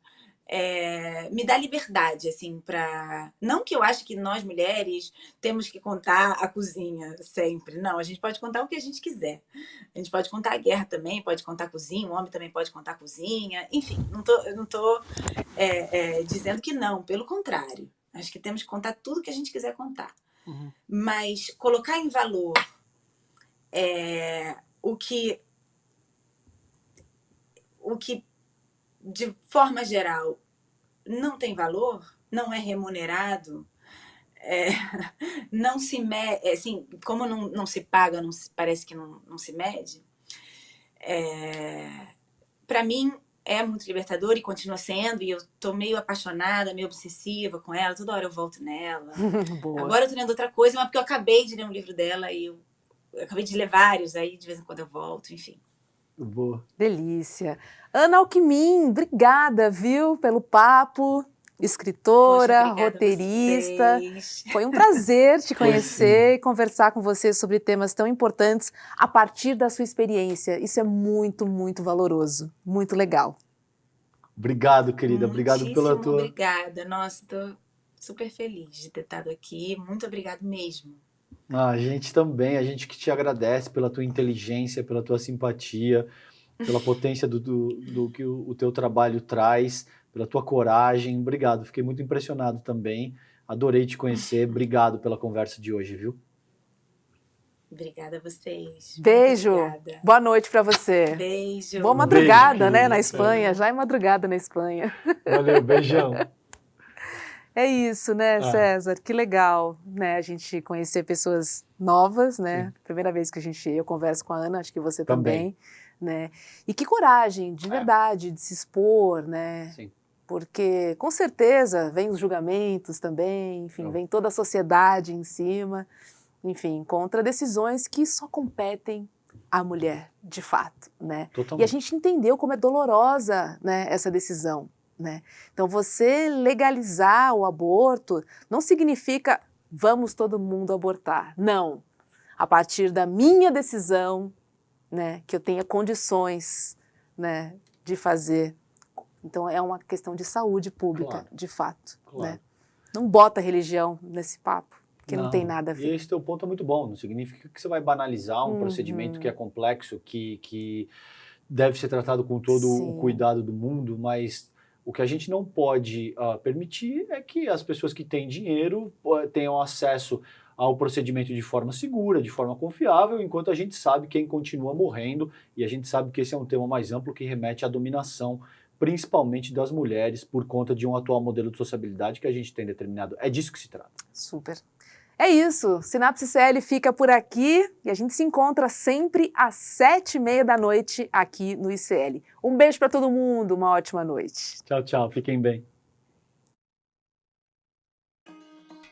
Me dá liberdade, assim, para... Não que eu ache que nós, mulheres, temos que contar a cozinha sempre. Não, a gente pode contar o que a gente quiser. A gente pode contar a guerra também, pode contar a cozinha, o homem também pode contar a cozinha. Enfim, eu não tô dizendo que não, pelo contrário. Acho que temos que contar tudo que a gente quiser contar. Uhum. Mas colocar em valor o que, de forma geral, não tem valor, não é remunerado, não se mede, assim, como não se paga, parece que não se mede, para mim é muito libertador e continua sendo, e eu tô meio apaixonada, meio obsessiva com ela, toda hora eu volto nela. Boa. Agora eu tô lendo outra coisa, mas porque eu acabei de ler um livro dela e eu acabei de ler vários, aí de vez em quando eu volto, enfim. Boa. Delícia. Ana Alckmin, obrigada, viu, pelo papo. Escritora, Poxa, roteirista. Foi um prazer te conhecer e conversar com você sobre temas tão importantes a partir da sua experiência. Isso é muito, muito valoroso. Muito legal. Obrigado, querida. Obrigado pela tua... Obrigada. Nossa, estou super feliz de ter estado aqui. Muito obrigado mesmo. A gente também, a gente que te agradece pela tua inteligência, pela tua simpatia, pela potência do que o teu trabalho traz, pela tua coragem. Obrigado, fiquei muito impressionado também. Adorei te conhecer. Obrigado pela conversa de hoje, viu? Obrigada a vocês. Beijo. Boa noite para você. Beijo. Boa madrugada, né, na Espanha. Já é madrugada na Espanha. Valeu, beijão. É isso, né, César? Que legal, né, a gente conhecer pessoas novas, né? Sim. Primeira vez que eu converso com a Ana, acho que você também, né? E que coragem, de verdade, de se expor, né? Sim. Porque, com certeza, vem os julgamentos também, enfim, vem toda a sociedade em cima, enfim, contra decisões que só competem à mulher, de fato, né? Totalmente. E a gente entendeu como é dolorosa, né, essa decisão. Né? Então, você legalizar o aborto não significa vamos todo mundo abortar. Não. A partir da minha decisão, né, que eu tenha condições, né, de fazer. Então, é uma questão de saúde pública, de fato. Né? Não bota religião nesse papo, que não tem nada a ver. E esse teu ponto é muito bom. Não significa que você vai banalizar um procedimento que é complexo, que deve ser tratado com todo o cuidado do mundo, mas... O que a gente não pode permitir é que as pessoas que têm dinheiro tenham acesso ao procedimento de forma segura, de forma confiável, enquanto a gente sabe quem continua morrendo, e a gente sabe que esse é um tema mais amplo que remete à dominação, principalmente das mulheres, por conta de um atual modelo de sociabilidade que a gente tem determinado. É disso que se trata. Super. É isso, Sinapse CL fica por aqui e a gente se encontra sempre às 7h30 da noite aqui no ICL. Um beijo para todo mundo, uma ótima noite. Tchau, tchau, fiquem bem.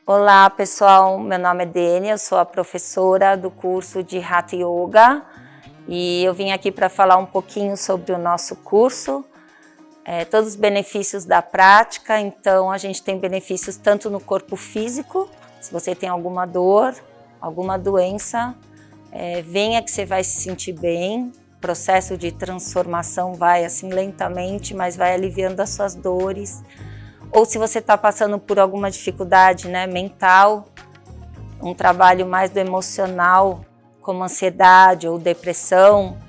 Olá pessoal, meu nome é Dênia, eu sou a professora do curso de Hatha Yoga e eu vim aqui para falar um pouquinho sobre o nosso curso, todos os benefícios da prática. Então a gente tem benefícios tanto no corpo físico. Se você tem alguma dor, alguma doença, venha que você vai se sentir bem. O processo de transformação vai assim lentamente, mas vai aliviando as suas dores. Ou se você está passando por alguma dificuldade, né, mental, um trabalho mais do emocional, como ansiedade ou depressão,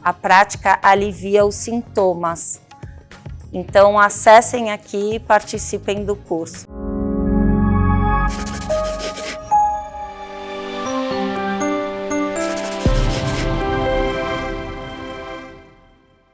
a prática alivia os sintomas. Então acessem aqui e participem do curso.